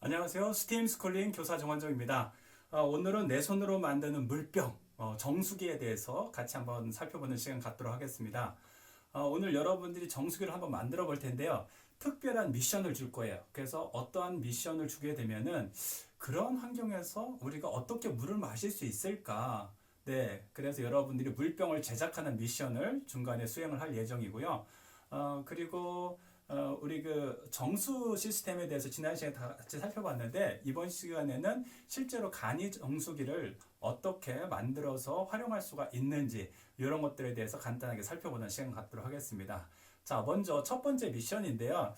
안녕하세요. 스팀 스쿨링 교사 정환정입니다. 오늘은 내 손으로 만드는 물병, 정수기에 대해서 같이 한번 살펴보는 시간 갖도록 하겠습니다. 오늘 여러분들이 정수기를 한번 만들어 볼 텐데요. 특별한 미션을 줄 거예요. 그래서 어떠한 미션을 주게 되면은 그런 환경에서 우리가 어떻게 물을 마실 수 있을까? 네, 그래서 여러분들이 물병을 제작하는 미션을 중간에 수행을 할 예정이고요. 그리고 우리 그 정수 시스템에 대해서 지난 시간에 다 같이 살펴봤는데 이번 시간에는 실제로 간이 정수기를 어떻게 만들어서 활용할 수가 있는지 이런 것들에 대해서 간단하게 살펴보는 시간 갖도록 하겠습니다. 자, 먼저 첫 번째 미션인데요.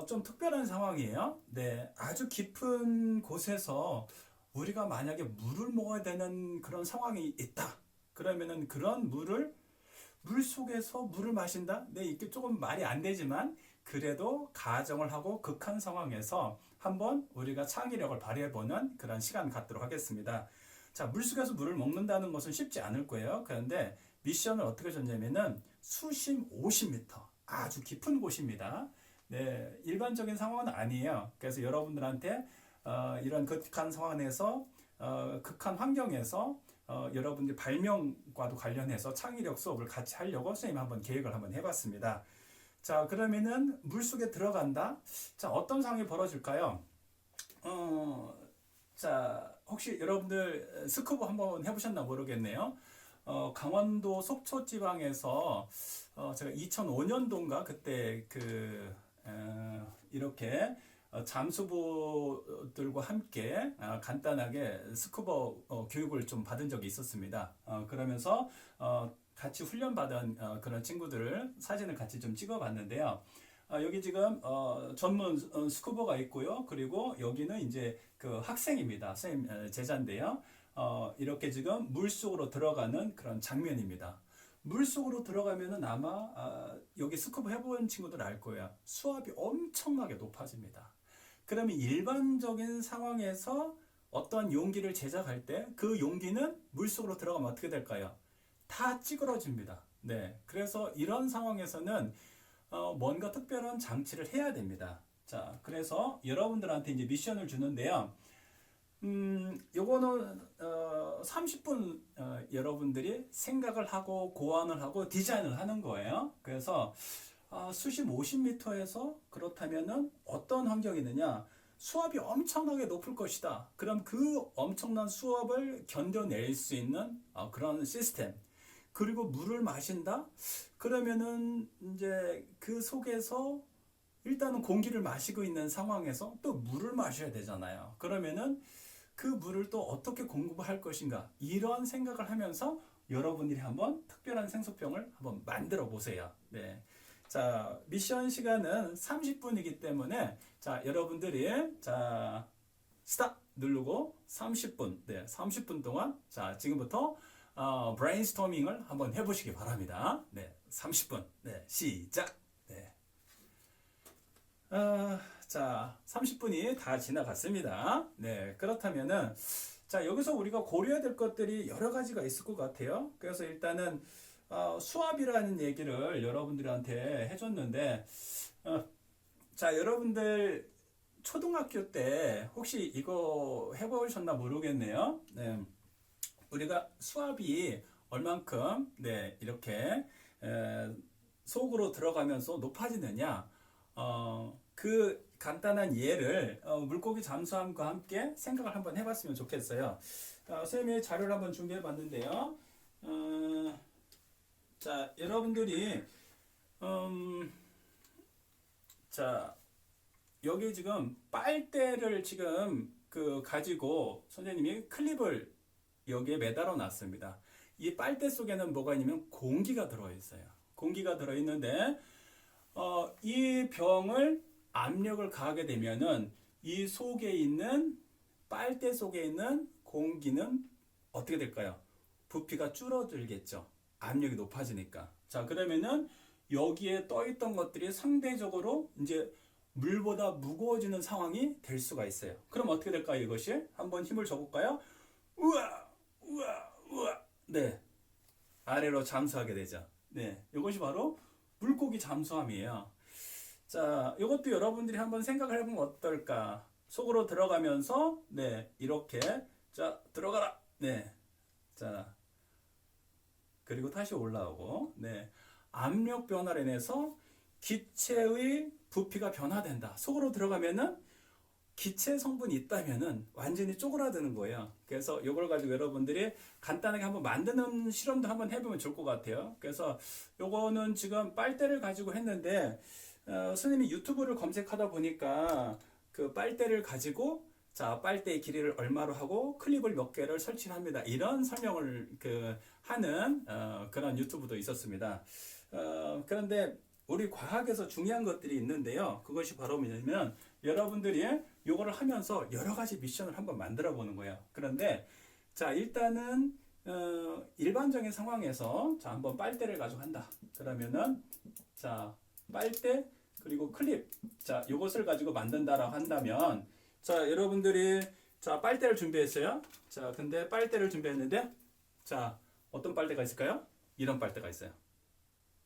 좀 특별한 상황이에요. 네, 아주 깊은 곳에서 우리가 만약에 물을 먹어야 되는 그런 상황이 있다. 그러면은 그런 물 속에서 물을 마신다? 네, 이게 조금 말이 안 되지만 그래도 가정을 하고 극한 상황에서 한번 우리가 창의력을 발휘해보는 그런 시간 갖도록 하겠습니다. 자, 물속에서 물을 먹는다는 것은 쉽지 않을 거예요. 그런데 미션을 어떻게 줬냐면은 수심 50m, 아주 깊은 곳입니다. 네, 일반적인 상황은 아니에요. 그래서 여러분들한테 이런 극한 상황에서 극한 환경에서 여러분들 발명과도 관련해서 창의력 수업을 같이 하려고 선생님 한번 계획을 한번 해봤습니다. 자, 그러면은 물속에 들어간다. 자, 어떤 상황이 벌어질까요? 자, 혹시 여러분들 스쿠버 한번 해보셨나 모르겠네요. 강원도 속초 지방에서 제가 2005년도인가 그때 이렇게 잠수부들과 함께 간단하게 스쿠버 교육을 좀 받은 적이 있었습니다. 그러면서 같이 훈련받은 그런 친구들을 사진을 같이 좀 찍어봤는데요. 여기 지금 전문 스쿠버가 있고요. 그리고 여기는 이제 그 학생입니다. 선생님 제자인데요. 이렇게 지금 물속으로 들어가는 그런 장면입니다. 물속으로 들어가면은 아마 여기 스쿠버 해본 친구들 알 거예요. 수압이 엄청나게 높아집니다. 그러면 일반적인 상황에서 어떠한 용기를 제작할 때 그 용기는 물속으로 들어가면 어떻게 될까요? 다 찌그러집니다. 네, 그래서 이런 상황에서는 뭔가 특별한 장치를 해야 됩니다. 자, 그래서 여러분들한테 이제 미션을 주는데요. 요거는 30분 여러분들이 생각을 하고 고안을 하고 디자인을 하는 거예요. 그래서 수심 50m에서 그렇다면은 어떤 환경이느냐? 수압이 엄청나게 높을 것이다. 그럼 그 엄청난 수압을 견뎌낼 수 있는 그런 시스템. 그리고 물을 마신다? 그러면은 이제 그 속에서 일단은 공기를 마시고 있는 상황에서 또 물을 마셔야 되잖아요. 그러면은 그 물을 또 어떻게 공급할 것인가? 이런 생각을 하면서 여러분들이 한번 특별한 생수병을 한번 만들어 보세요. 네. 자, 미션 시간은 30분이기 때문에 자, 여러분들이 자, 스탑 누르고 30분, 네, 30분 동안 자, 지금부터 브레인스토밍을 한번 해보시기 바랍니다. 네, 30분, 네, 시작. 네. 자, 30분이 다 지나갔습니다. 네, 그렇다면은 자, 여기서 우리가 고려해야 될 것들이 여러 가지가 있을 것 같아요. 그래서 일단은 수압이라는 얘기를 여러분들한테 해줬는데 자, 여러분들 초등학교 때 혹시 이거 해보셨나 모르겠네요. 네. 우리가 수압이 얼만큼 네, 이렇게 속으로 들어가면서 높아지느냐 그 간단한 예를 물고기 잠수함과 함께 생각을 한번 해봤으면 좋겠어요. 선생님의 자료를 한번 준비해 봤는데요. 자, 여러분들이 자, 여기 지금 빨대를 지금 가지고 선생님이 클립을 여기에 매달아 놨습니다. 이 빨대 속에는 뭐가 있냐면 공기가 들어있어요. 공기가 들어있는데 이 병을 압력을 가하게 되면은 이 속에 있는 빨대 속에 있는 공기는 어떻게 될까요? 부피가 줄어들겠죠. 압력이 높아지니까. 자, 그러면은 여기에 떠 있던 것들이 상대적으로 이제 물보다 무거워지는 상황이 될 수가 있어요. 그럼 어떻게 될까요? 이것이 한번 힘을 줘볼까요? 우와, 우와, 우와. 네, 아래로 잠수하게 되죠. 네, 이것이 바로 물고기 잠수함이에요. 자, 이것도 여러분들이 한번 생각을 해보면 어떨까? 속으로 들어가면서 네, 이렇게 자, 들어가라. 네. 자, 그리고 다시 올라오고 네. 압력 변화로 인해서 기체의 부피가 변화된다. 속으로 들어가면은 기체 성분이 있다면은 완전히 쪼그라드는 거예요. 그래서 이걸 가지고 여러분들이 간단하게 한번 만드는 실험도 한번 해보면 좋을 것 같아요. 그래서 요거는 지금 빨대를 가지고 했는데 선생님이 유튜브를 검색하다 보니까 그 빨대를 가지고 자 빨대의 길이를 얼마로 하고 클립을 몇 개를 설치합니다. 이런 설명을 하는 그런 유튜브도 있었습니다. 그런데 우리 과학에서 중요한 것들이 있는데요. 그것이 바로 뭐냐면 여러분들이 요거를 하면서 여러 가지 미션을 한번 만들어 보는 거예요. 그런데 자 일단은 일반적인 상황에서 자 한번 빨대를 가지고 한다. 그러면은 자 빨대 그리고 클립 자 요것을 가지고 만든다라고 한다면 자 여러분들이 자 빨대를 준비했어요. 자 근데 빨대를 준비했는데 자 어떤 빨대가 있을까요? 이런 빨대가 있어요.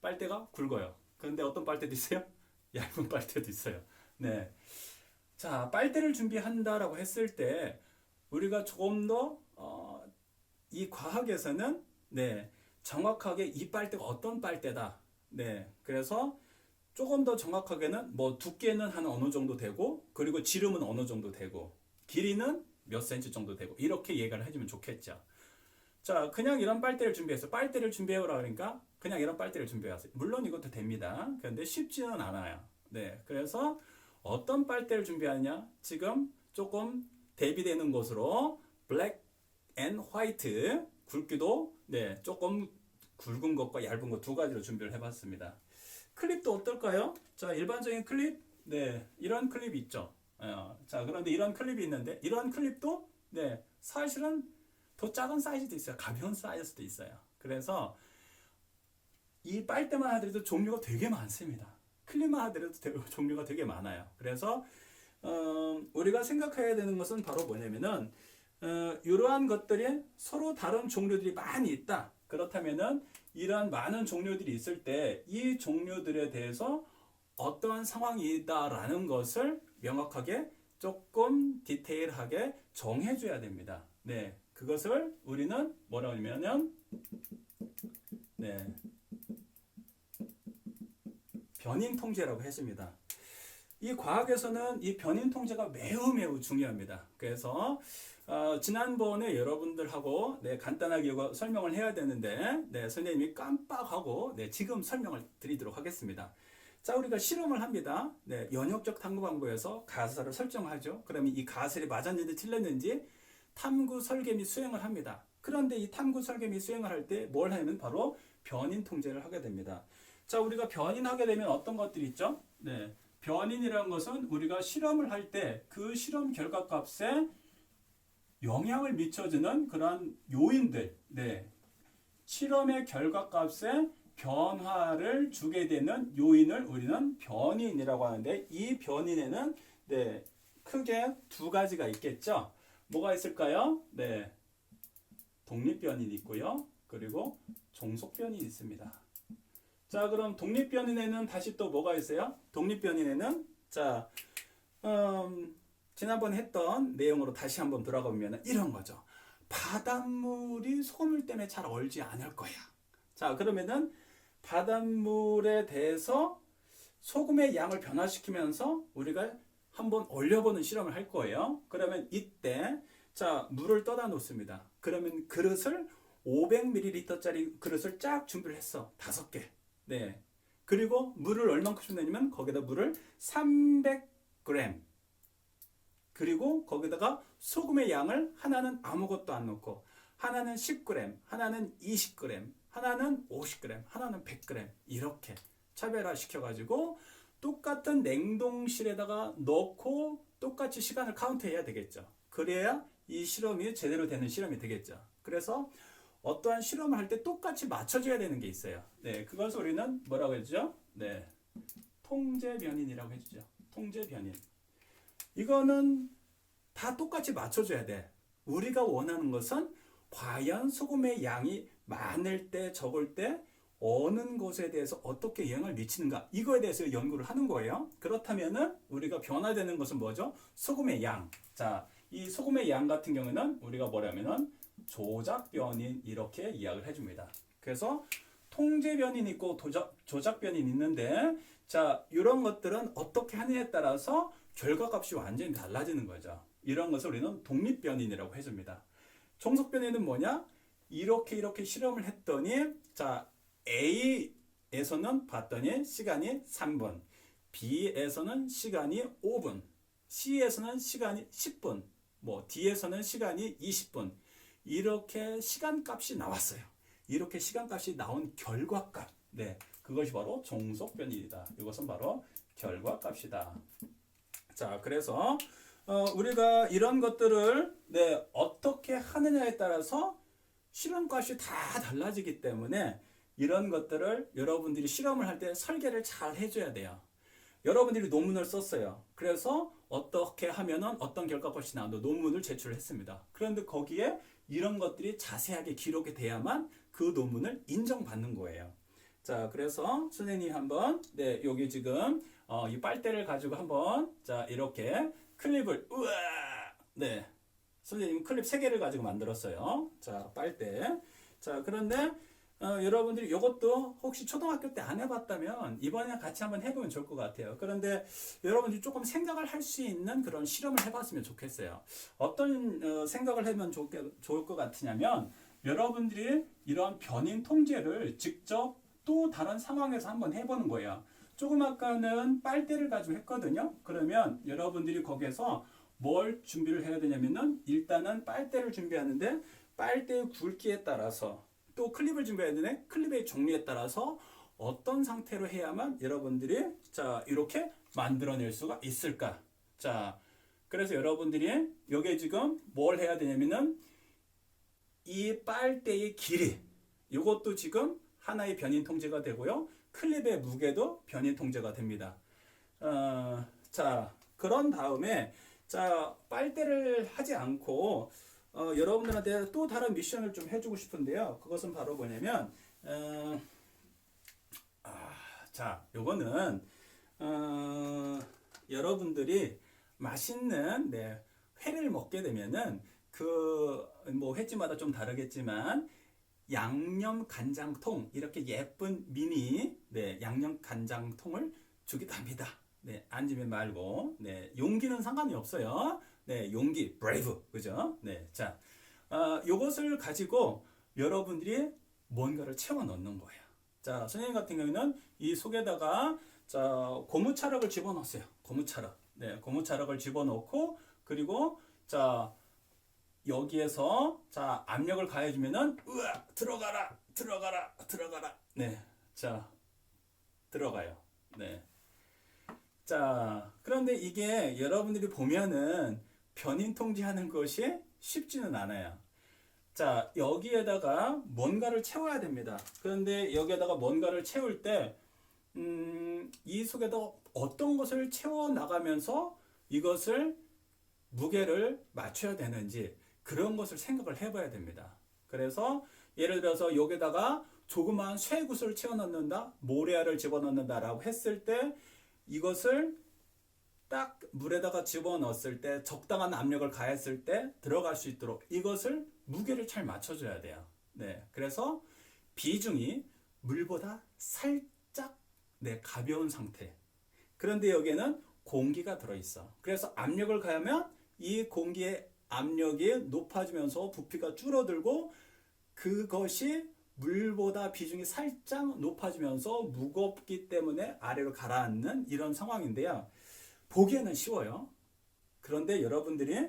빨대가 굵어요. 그런데 어떤 빨대도 있어요? 얇은 빨대도 있어요. 네. 자, 빨대를 준비한다라고 했을 때 우리가 조금 더 이 과학에서는 네, 정확하게 이 빨대가 어떤 빨대다. 네. 그래서 조금 더 정확하게는 뭐 두께는 한 어느 정도 되고 그리고 지름은 어느 정도 되고 길이는 몇 센치 정도 되고 이렇게 얘기를 해주면 좋겠죠. 자, 그냥 이런 빨대를 준비해서 빨대를 준비해오라 그러니까 그냥 이런 빨대를 준비하세요. 물론 이것도 됩니다. 그런데 쉽지는 않아요. 네, 그래서 어떤 빨대를 준비하느냐? 지금 조금 대비되는 것으로 블랙 앤 화이트 굵기도 네, 조금 굵은 것과 얇은 것 두 가지로 준비를 해봤습니다. 클립도 어떨까요? 자, 일반적인 클립, 네, 이런 클립이 있죠. 자, 그런데 이런 클립이 있는데 이런 클립도 네, 사실은 더 작은 사이즈도 있어요. 가벼운 사이즈도 있어요. 그래서 이 빨대만 하더라도 종류가 되게 많습니다. 클립만 하더라도 종류가 되게 많아요. 그래서 우리가 생각해야 되는 것은 바로 뭐냐면은 이러한 것들이 서로 다른 종류들이 많이 있다. 그렇다면은 이러한 많은 종류들이 있을 때 이 종류들에 대해서 어떠한 상황이다라는 것을 명확하게 조금 디테일하게 정해줘야 됩니다. 네, 그것을 우리는 뭐라고 하냐면 네, 변인 통제라고 했습니다. 이 과학에서는 이 변인 통제가 매우 중요합니다. 그래서 지난번에 여러분들하고 네, 간단하게 이거 설명을 해야 되는데 네, 선생님이 깜빡하고 네, 지금 설명을 드리도록 하겠습니다. 자, 우리가 실험을 합니다. 네, 연역적 탐구 방법에서 가설을 설정하죠. 그러면 이 가설이 맞았는지 틀렸는지 탐구 설계 및 수행을 합니다. 그런데 이 탐구 설계 및 수행을 할 때 뭘 하냐면 바로 변인 통제를 하게 됩니다. 자, 우리가 변인하게 되면 어떤 것들이 있죠? 네, 변인이라는 것은 우리가 실험을 할 때 그 실험 결과 값에 영향을 미쳐주는 그런 요인들, 네, 실험의 결과 값에 변화를 주게 되는 요인을 우리는 변인이라고 하는데 이 변인에는 네, 크게 두 가지가 있겠죠. 뭐가 있을까요? 네, 독립변인이 있고요. 그리고 종속변인이 있습니다. 자, 그럼 독립변인에는 다시 또 뭐가 있어요? 독립변인에는 자, 지난번에 했던 내용으로 다시 한번 돌아가 보면 이런 거죠. 바닷물이 소금물 때문에 잘 얼지 않을 거야. 자, 그러면은 바닷물에 대해서 소금의 양을 변화시키면서 우리가 한번 얼려보는 실험을 할 거예요. 그러면 이때 자, 물을 떠다 놓습니다. 그러면 그릇을 500ml짜리 그릇을 쫙 준비를 했어. 5개. 네. 그리고 물을 얼만큼 줬냐면 거기다 물을 300g. 그리고 거기다가 소금의 양을 하나는 아무것도 안 넣고 하나는 10g, 하나는 20g, 하나는 50g, 하나는 100g 이렇게 차별화시켜가지고 똑같은 냉동실에다가 넣고 똑같이 시간을 카운트해야 되겠죠. 그래야 이 실험이 제대로 되는 실험이 되겠죠. 그래서 어떠한 실험을 할 때 똑같이 맞춰줘야 되는 게 있어요. 네, 그것을 우리는 뭐라고 해주죠? 네, 통제 변인이라고 해주죠. 통제 변인. 이거는 다 똑같이 맞춰줘야 돼. 우리가 원하는 것은 과연 소금의 양이 많을 때 적을 때 어느 것에 대해서 어떻게 영향을 미치는가 이거에 대해서 연구를 하는 거예요. 그렇다면은 우리가 변화되는 것은 뭐죠? 소금의 양. 자, 이 소금의 양 같은 경우는 우리가 뭐냐면은 조작 변인 이렇게 이야기를 해줍니다. 그래서 통제 변인 있고 조작 변인 있는데 자, 이런 것들은 어떻게 하느냐에 따라서 결과값이 완전히 달라지는 거죠. 이런 것을 우리는 독립 변인이라고 해줍니다. 종속 변인은 뭐냐? 이렇게 실험을 했더니 자, A에서는 봤더니 시간이 3분, B에서는 시간이 5분, C에서는 시간이 10분, 뭐 D에서는 시간이 20분. 이렇게 시간값이 나왔어요. 이렇게 시간값이 나온 결과값. 네, 그것이 바로 종속 변이다. 이것은 바로 결과값이다. 자, 그래서 우리가 이런 것들을 네, 어떻게 하느냐에 따라서 실험값이 다 달라지기 때문에 이런 것들을 여러분들이 실험을 할 때 설계를 잘 해줘야 돼요. 여러분들이 논문을 썼어요. 그래서 어떻게 하면은 어떤 결과값이 나온다 논문을 제출했습니다. 그런데 거기에 이런 것들이 자세하게 기록이 돼야만 그 논문을 인정받는 거예요. 자, 그래서 선생님이 한번 네, 여기 지금 이 빨대를 가지고 한번 자, 이렇게 클립을 우와! 네. 선생님 클립 3개를 가지고 만들었어요. 자, 빨대. 자, 그런데 여러분들이 이것도 혹시 초등학교 때 안 해봤다면 이번에 같이 한번 해보면 좋을 것 같아요. 그런데 여러분들이 조금 생각을 할 수 있는 그런 실험을 해봤으면 좋겠어요. 어떤 생각을 하면 좋을 것 같으냐면 여러분들이 이러한 변인 통제를 직접 또 다른 상황에서 한번 해보는 거예요. 조금 아까는 빨대를 가지고 했거든요. 그러면 여러분들이 거기에서 뭘 준비를 해야 되냐면은 일단은 빨대를 준비하는데 빨대의 굵기에 따라서 또 클립을 준비해야 되네. 클립의 종류에 따라서 어떤 상태로 해야만 여러분들이 자 이렇게 만들어낼 수가 있을까? 자, 그래서 여러분들이 여기에 지금 뭘 해야 되냐면은 이 빨대의 길이 이것도 지금 하나의 변인 통제가 되고요. 클립의 무게도 변인 통제가 됩니다. 자, 그런 다음에 자 빨대를 하지 않고 여러분들한테 또 다른 미션을 좀 해주고 싶은데요. 그것은 바로 뭐냐면 자, 요거는 여러분들이 맛있는 네, 회를 먹게 되면은 그 뭐 횟집마다 좀 다르겠지만 양념 간장통 이렇게 예쁜 미니 네, 양념 간장통을 주기도 합니다. 네, 안주면 말고 네, 용기는 상관이 없어요. 네, 용기 브레이브 그죠? 네, 자, 요것을 가지고 여러분들이 뭔가를 채워 넣는 거예요. 자, 선생님 같은 경우는 이 속에다가 자 고무차락을 집어넣었어요. 고무차락. 네, 고무차락을 집어넣고 그리고 자 여기에서 자 압력을 가해주면은 으아 들어가라 들어가라 들어가라. 네, 자 들어가요. 네. 자, 그런데 이게 여러분들이 보면은 변인 통제하는 것이 쉽지는 않아요. 자, 여기에다가 뭔가를 채워야 됩니다. 그런데 여기에다가 뭔가를 채울 때, 이 속에다 어떤 것을 채워 나가면서 이것을 무게를 맞춰야 되는지 그런 것을 생각을 해봐야 됩니다. 그래서 예를 들어서 여기다가 조그마한 쇠구슬을 채워 넣는다, 모래알을 집어넣는다라고 했을 때 이것을 딱 물에다가 집어넣었을 때 적당한 압력을 가했을 때 들어갈 수 있도록 이것을 무게를 잘 맞춰줘야 돼요. 네, 그래서 비중이 물보다 살짝 네, 가벼운 상태. 그런데 여기에는 공기가 들어있어. 그래서 압력을 가하면 이 공기의 압력이 높아지면서 부피가 줄어들고 그것이 물보다 비중이 살짝 높아지면서 무겁기 때문에 아래로 가라앉는 이런 상황인데요. 보기에는 쉬워요. 그런데 여러분들이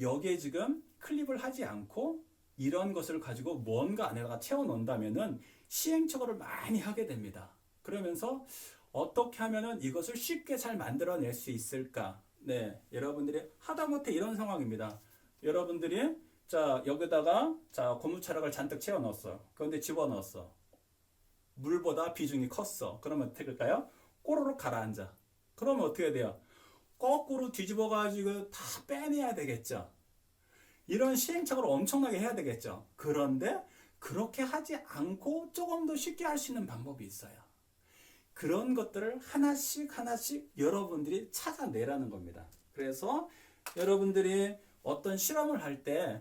여기에 지금 클립을 하지 않고 이런 것을 가지고 뭔가 안에다가 채워 놓는다면은 시행착오를 많이 하게 됩니다. 그러면서 어떻게 하면은 이것을 쉽게 잘 만들어낼 수 있을까? 네, 여러분들이 하다못해 이런 상황입니다. 여러분들이 자 여기다가 자 고무차락을 잔뜩 채워 넣었어. 그런데 집어 넣었어. 물보다 비중이 컸어. 그러면 어떻게 될까요? 꼬르륵 가라앉아. 그러면 어떻게 돼요? 거꾸로 뒤집어 가지고 다 빼내야 되겠죠. 이런 시행착오를 엄청나게 해야 되겠죠. 그런데 그렇게 하지 않고 조금 더 쉽게 할 수 있는 방법이 있어요. 그런 것들을 하나씩 하나씩 여러분들이 찾아내라는 겁니다. 그래서 여러분들이 어떤 실험을 할 때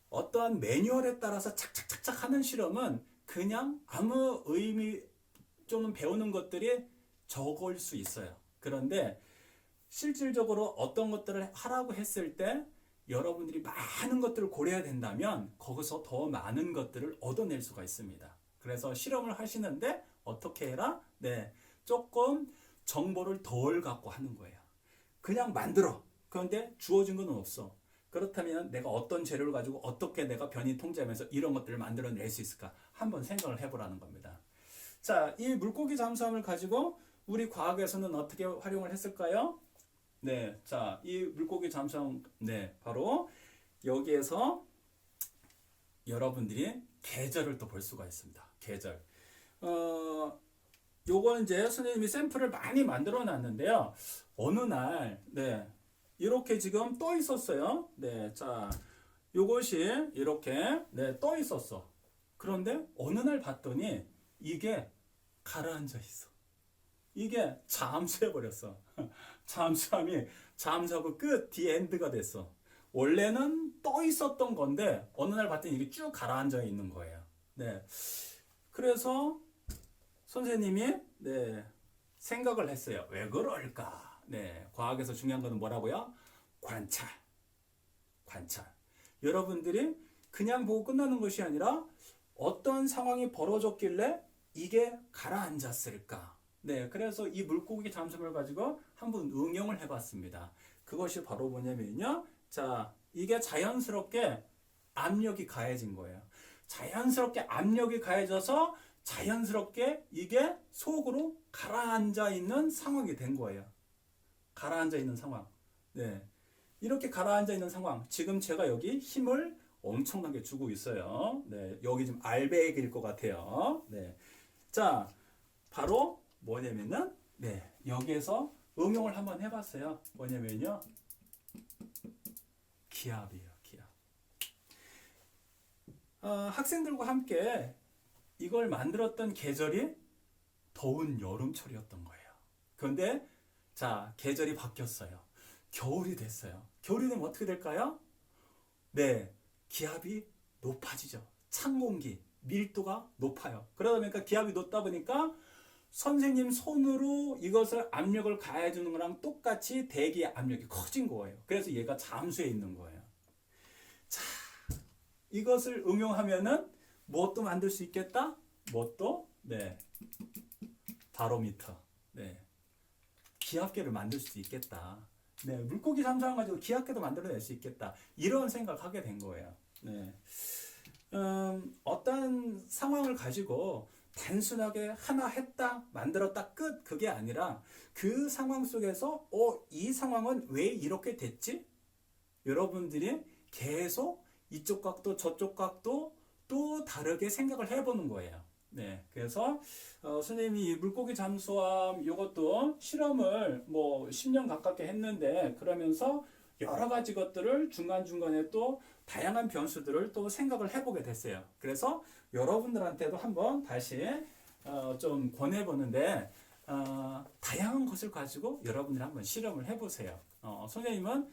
어떠한 매뉴얼에 따라서 착착착착 하는 실험은 그냥 아무 의미 좀 배우는 것들이 적을 수 있어요. 그런데 실질적으로 어떤 것들을 하라고 했을 때 여러분들이 많은 것들을 고려해야 된다면 거기서 더 많은 것들을 얻어낼 수가 있습니다. 그래서 실험을 하시는데 어떻게 해라? 네, 조금 정보를 덜 갖고 하는 거예요. 그냥 만들어. 그런데 주어진 건 없어. 그렇다면 내가 어떤 재료를 가지고 어떻게 내가 변이 통제하면서 이런 것들을 만들어낼 수 있을까? 한번 생각을 해보라는 겁니다. 자, 이 물고기 잠수함을 가지고 우리 과학에서는 어떻게 활용을 했을까요? 네, 자, 이 물고기 잠수함, 네, 바로 여기에서 여러분들이 계절을 또 볼 수가 있습니다. 계절. 요거는 이제 선생님이 샘플을 많이 만들어 놨는데요. 어느 날, 네, 이렇게 지금 떠 있었어요. 네, 자, 요것이 이렇게, 네, 떠 있었어. 그런데 어느 날 봤더니 이게 가라앉아 있어. 이게 잠수해 버렸어. 잠수함이 잠수하고 끝, 디엔드가 됐어. 원래는 떠 있었던 건데 어느 날 봤더니 이게 쭉 가라앉아 있는 거예요. 네. 그래서 선생님이 네, 생각을 했어요. 왜 그럴까? 네. 과학에서 중요한 거는 뭐라고요? 관찰. 관찰. 여러분들이 그냥 보고 끝나는 것이 아니라 어떤 상황이 벌어졌길래 이게 가라앉았을까? 네, 그래서 이 물고기 잠수함을 가지고 한번 응용을 해봤습니다. 그것이 바로 뭐냐면요. 자, 이게 자연스럽게 압력이 가해진 거예요. 자연스럽게 압력이 가해져서 자연스럽게 이게 속으로 가라앉아 있는 상황이 된 거예요. 가라앉아 있는 상황. 네. 이렇게 가라앉아 있는 상황. 지금 제가 여기 힘을 엄청나게 주고 있어요. 네. 여기 좀 알배기일 것 같아요. 네. 자, 바로 뭐냐면은, 네. 여기에서 응용을 한번 해봤어요. 뭐냐면요. 기압이에요. 기압. 학생들과 함께 이걸 만들었던 계절이 더운 여름철이었던 거예요. 그런데 자, 계절이 바뀌었어요. 겨울이 됐어요. 겨울이 되면 어떻게 될까요? 네, 기압이 높아지죠. 찬 공기, 밀도가 높아요. 그러다 보니까 기압이 높다 보니까 선생님 손으로 이것을 압력을 가해주는 거랑 똑같이 대기의 압력이 커진 거예요. 그래서 얘가 잠수해 있는 거예요. 자, 이것을 응용하면은 무엇도 만들 수 있겠다? 무엇도? 네, 바로미터. 네, 기압계를 만들 수 있겠다. 네, 물고기 잠수함 가지고 기압계도 만들어낼 수 있겠다. 이런 생각을 하게 된 거예요. 네, 어떤 상황을 가지고 단순하게 하나 했다, 만들었다, 끝. 그게 아니라 그 상황 속에서 이 상황은 왜 이렇게 됐지? 여러분들이 계속 이쪽 각도, 저쪽 각도 또 다르게 생각을 해보는 거예요. 네, 그래서 선생님이 이 물고기 잠수함 이것도 실험을 뭐 10년 가깝게 했는데 그러면서 여러 가지 것들을 중간중간에 또 다양한 변수들을 또 생각을 해보게 됐어요. 그래서 여러분들한테도 한번 다시 좀 권해보는데 다양한 것을 가지고 여러분들이 한번 실험을 해보세요. 선생님은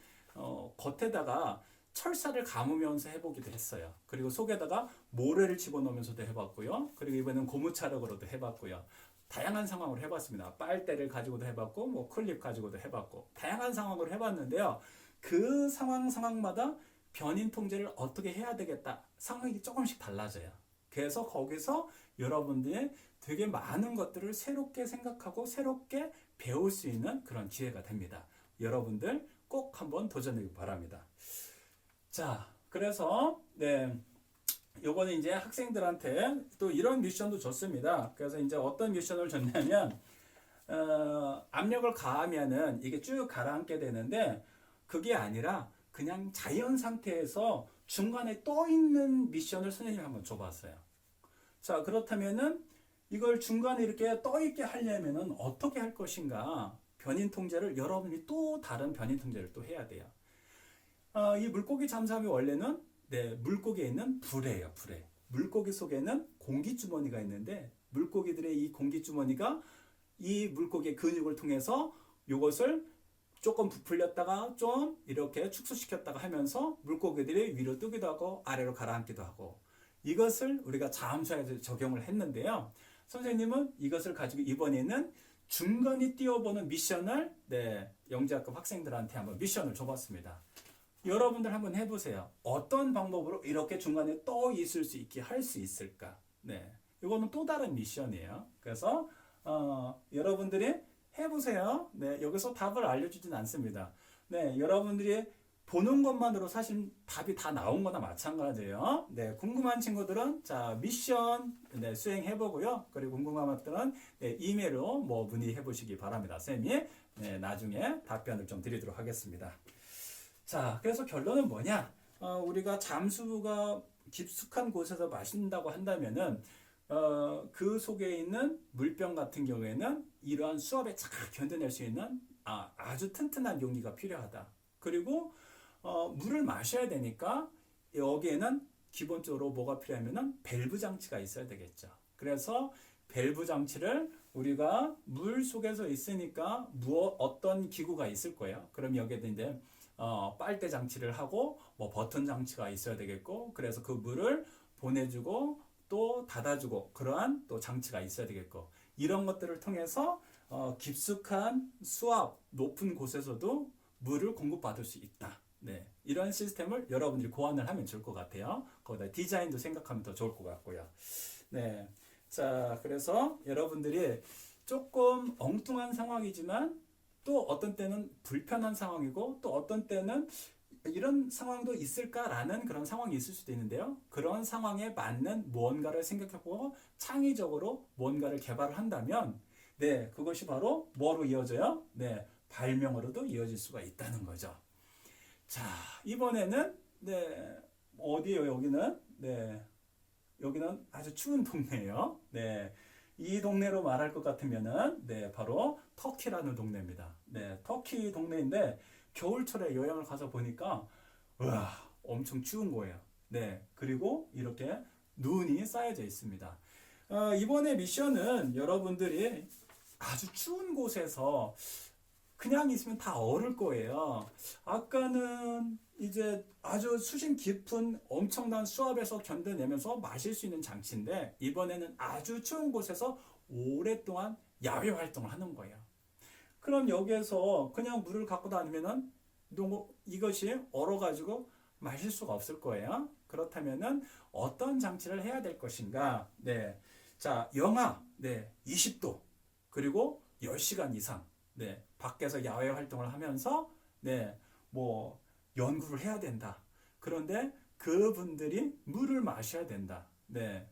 겉에다가 철사를 감으면서 해보기도 했어요. 그리고 속에다가 모래를 집어넣으면서도 해봤고요. 그리고 이번엔 고무차력으로도 해봤고요. 다양한 상황으로 해봤습니다. 빨대를 가지고도 해봤고, 뭐 클립 가지고도 해봤고, 다양한 상황으로 해봤는데요. 그 상황마다 변인 통제를 어떻게 해야 되겠다. 상황이 조금씩 달라져요. 그래서 거기서 여러분들이 되게 많은 것들을 새롭게 생각하고 새롭게 배울 수 있는 그런 기회가 됩니다. 여러분들 꼭 한번 도전하기 바랍니다. 자, 그래서 네, 요거는 이제 학생들한테 또 이런 미션도 줬습니다. 그래서 이제 어떤 미션을 줬냐면 압력을 가하면은 이게 쭉 가라앉게 되는데 그게 아니라 그냥 자연 상태에서 중간에 떠 있는 미션을 선생님이 한번 줘봤어요. 자, 그렇다면은 이걸 중간에 이렇게 떠 있게 하려면은 어떻게 할 것인가? 변인 통제를 여러분이 또 다른 변인 통제를 또 해야 돼요. 이 물고기 잠수함이 원래는 네, 물고기에 있는 불에요, 불에. 물고기 속에는 공기주머니가 있는데 물고기들의 이 공기주머니가 이 물고기의 근육을 통해서 이것을 조금 부풀렸다가 좀 이렇게 축소시켰다가 하면서 물고기들이 위로 뜨기도 하고 아래로 가라앉기도 하고, 이것을 우리가 잠수하에 적용을 했는데요. 선생님은 이것을 가지고 이번에는 중간에 띄워보는 미션을 영재학급 학생들한테 한번 미션을 줘봤습니다. 여러분들 한번 해보세요. 어떤 방법으로 이렇게 중간에 떠 있을 수 있게 할 수 있을까? 이거는 또 다른 미션이에요. 그래서 여러분들이 해보세요. 여기서 답을 알려주진 않습니다. 여러분들이 보는 것만으로 사실 답이 다 나온 거나 마찬가지예요. 궁금한 친구들은 자 미션 수행해보고요. 그리고 궁금한 것들은 이메일로 문의해 보시기 바랍니다. 쌤이 나중에 답변을 좀 드리도록 하겠습니다. 자, 그래서 결론은 뭐냐? 우리가 잠수부가 깊숙한 곳에서 마신다고 한다면은 그 속에 있는 물병 같은 경우에는 이러한 수압에 잘 견뎌낼 수 있는 아주 튼튼한 용기가 필요하다. 그리고 물을 마셔야 되니까 여기에는 기본적으로 뭐가 필요하면은 밸브 장치가 있어야 되겠죠. 그래서 밸브 장치를 우리가 물 속에서 있으니까 어떤 기구가 있을 거예요. 그럼 여기에 이제 빨대 장치를 하고 버튼 장치가 있어야 되겠고, 그래서 그 물을 보내주고 또 닫아주고 그러한 또 장치가 있어야 되겠고, 이런 것들을 통해서 깊숙한 수압 높은 곳에서도 물을 공급받을 수 있다. 이런 시스템을 여러분들이 고안을 하면 좋을 것 같아요. 거기다 디자인도 생각하면 더 좋을 것 같고요. 자, 그래서 여러분들이 조금 엉뚱한 상황이지만 또 어떤 때는 불편한 상황이고 또 어떤 때는 이런 상황도 있을까라는 그런 상황이 있을 수도 있는데요. 그런 상황에 맞는 무언가를 생각해보고 창의적으로 무언가를 개발을 한다면 그것이 바로 뭐로 이어져요? 발명으로도 이어질 수가 있다는 거죠. 자, 이번에는 어디예요? 여기는 아주 추운 동네예요. 이 동네로 말할 것 같으면은 바로 터키라는 동네입니다. 터키 동네인데 겨울철에 여행을 가서 보니까 와, 엄청 추운 거예요. 그리고 이렇게 눈이 쌓여져 있습니다. 이번에 미션은 여러분들이 아주 추운 곳에서 그냥 있으면 다 얼을 거예요. 아까는 이제 아주 수심 깊은 엄청난 수압에서 견뎌내면서 마실 수 있는 장치인데, 이번에는 아주 추운 곳에서 오랫동안 야외 활동을 하는 거예요. 그럼 여기에서 그냥 물을 갖고 다니면은 이것이 얼어가지고 마실 수가 없을 거예요. 그렇다면은 어떤 장치를 해야 될 것인가? 자, 영하 20도 그리고 10시간 이상 밖에서 야외 활동을 하면서 연구를 해야 된다. 그런데 그분들이 물을 마셔야 된다.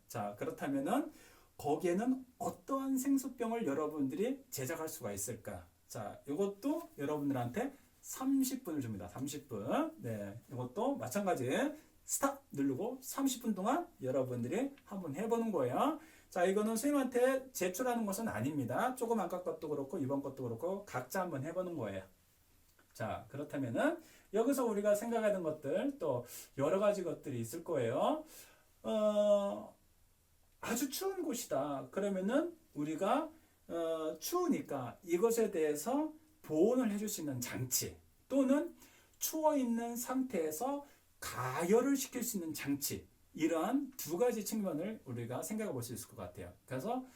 자, 그렇다면은 거기에는 어떠한 생수병을 여러분들이 제작할 수가 있을까? 자, 이것도 여러분들한테 30분을 줍니다. 30분. 이것도 마찬가지 스탑 누르고 30분 동안 여러분들이 한번 해보는 거예요. 자, 이거는 선생님한테 제출하는 것은 아닙니다. 조금 아까 것도 그렇고 이번 것도 그렇고 각자 한번 해보는 거예요. 자, 그렇다면은 여기서 우리가 생각하는 것들 또 여러 가지 것들이 있을 거예요. 아주 추운 곳이다. 그러면은 우리가 추우니까 이것에 대해서 보온을 해줄 수 있는 장치, 또는 추워 있는 상태에서 가열을 시킬 수 있는 장치, 이러한 두 가지 측면을 우리가 생각해 볼 수 있을 것 같아요. 그래서